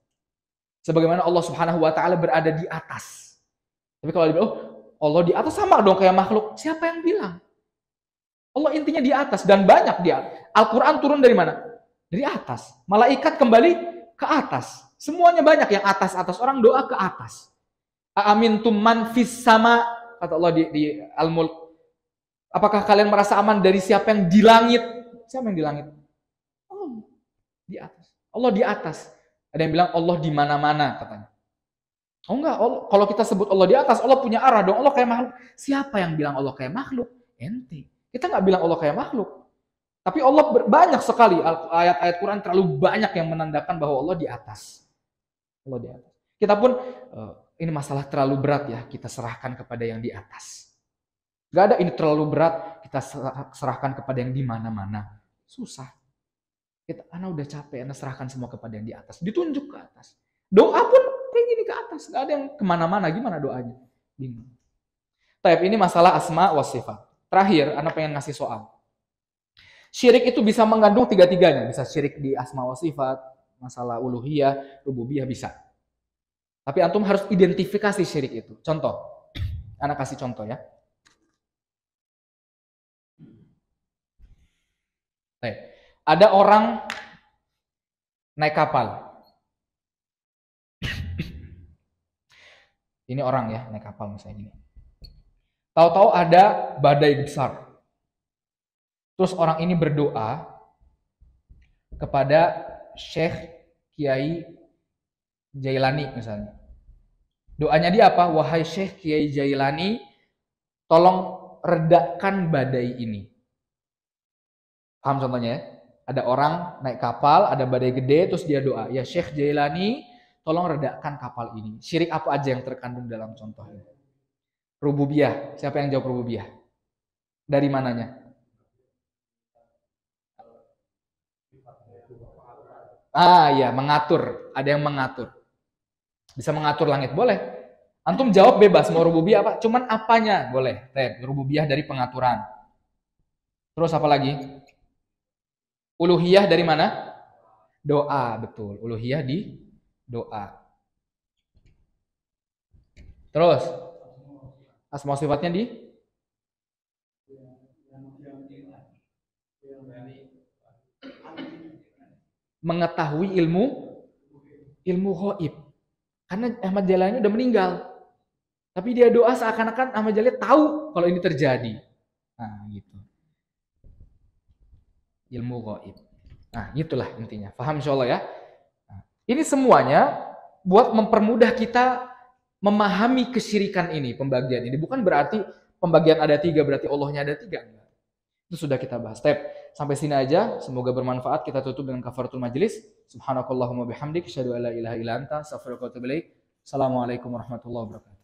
Sebagaimana Allah Subhanahu wa Ta'ala berada di atas. Tapi kalau dibilang, oh Allah di atas sama dong kayak makhluk. Siapa yang bilang? Allah intinya di atas, dan banyak dia. Al-Quran turun dari mana? Dari atas. Malaikat kembali ke atas. Semuanya banyak yang atas-atas. Orang doa ke atas. Aamintum man fis sama, kata Allah di Al-Mulk. Apakah kalian merasa aman dari siapa yang di langit? Siapa yang di langit? Allah di atas. Allah di atas. Ada yang bilang Allah di mana-mana katanya. Oh enggak, Allah, kalau kita sebut Allah di atas, Allah punya arah dong. Allah kayak makhluk. Siapa yang bilang Allah kayak makhluk? Ente. Kita nggak bilang Allah kayak makhluk. Tapi Allah banyak sekali ayat-ayat Quran, terlalu banyak yang menandakan bahwa Allah di atas. Allah di atas. Kita pun ini masalah terlalu berat ya, kita serahkan kepada yang di atas. Gak ada ini terlalu berat, kita serahkan kepada yang di mana-mana. Susah. Ana udah capek, Ana serahkan semua kepada yang di atas. Ditunjuk ke atas. Doa pun kayak gini ke atas. Gak ada yang kemana-mana. Gimana doanya? Bingung. Tapi ini masalah asma wa sifat. Terakhir, Ana pengen ngasih soal. Syirik itu bisa mengandung tiga-tiganya. Bisa syirik di asma wa sifat, masalah uluhiyah, rububiyah, bisa. Tapi antum harus identifikasi syirik itu. Contoh. Ana kasih contoh ya. Ada orang naik kapal. Ini orang ya, naik kapal misalnya gini. Tahu-tahu ada badai besar. Terus orang ini berdoa kepada Syekh Kiai Jailani misalnya. Doanya dia apa? Wahai Syekh Kiai Jailani, tolong redakan badai ini. Paham contohnya ya? Ada orang naik kapal, ada badai gede, terus dia doa, ya Syekh Jailani, tolong redakan kapal ini. Syirik apa aja yang terkandung dalam contoh ini? Rububiyah. Siapa yang jawab rububiyah? Dari mananya? Ya, mengatur. Ada yang mengatur. Bisa mengatur langit, boleh. Antum jawab bebas, mau rububiyah apa? Cuman apanya? Boleh. Rububiyah dari pengaturan. Terus apa lagi? Uluhiyah dari mana? Doa, betul. Uluhiyah di doa. Terus asma sifatnya di mengetahui ilmu ghaib. Karena Ahmad Jalani udah meninggal. Tapi dia doa seakan-akan Ahmad Jalani tahu kalau ini terjadi. Nah, gitu. Ilmu ghaib. Nah, itulah intinya. Paham insya Allah ya? Nah, ini semuanya buat mempermudah kita memahami kesyirikan ini, pembagian ini. Bukan berarti pembagian ada 3, berarti Allahnya ada 3. Itu sudah kita bahas. Sampai sini aja. Semoga bermanfaat. Kita tutup dengan kafaratul majlis. Subhanakallahumma bihamdik. Asyhadu an la ilaha illa anta. Astaghfiruka wa atubu ilaik. Assalamualaikum warahmatullahi wabarakatuh.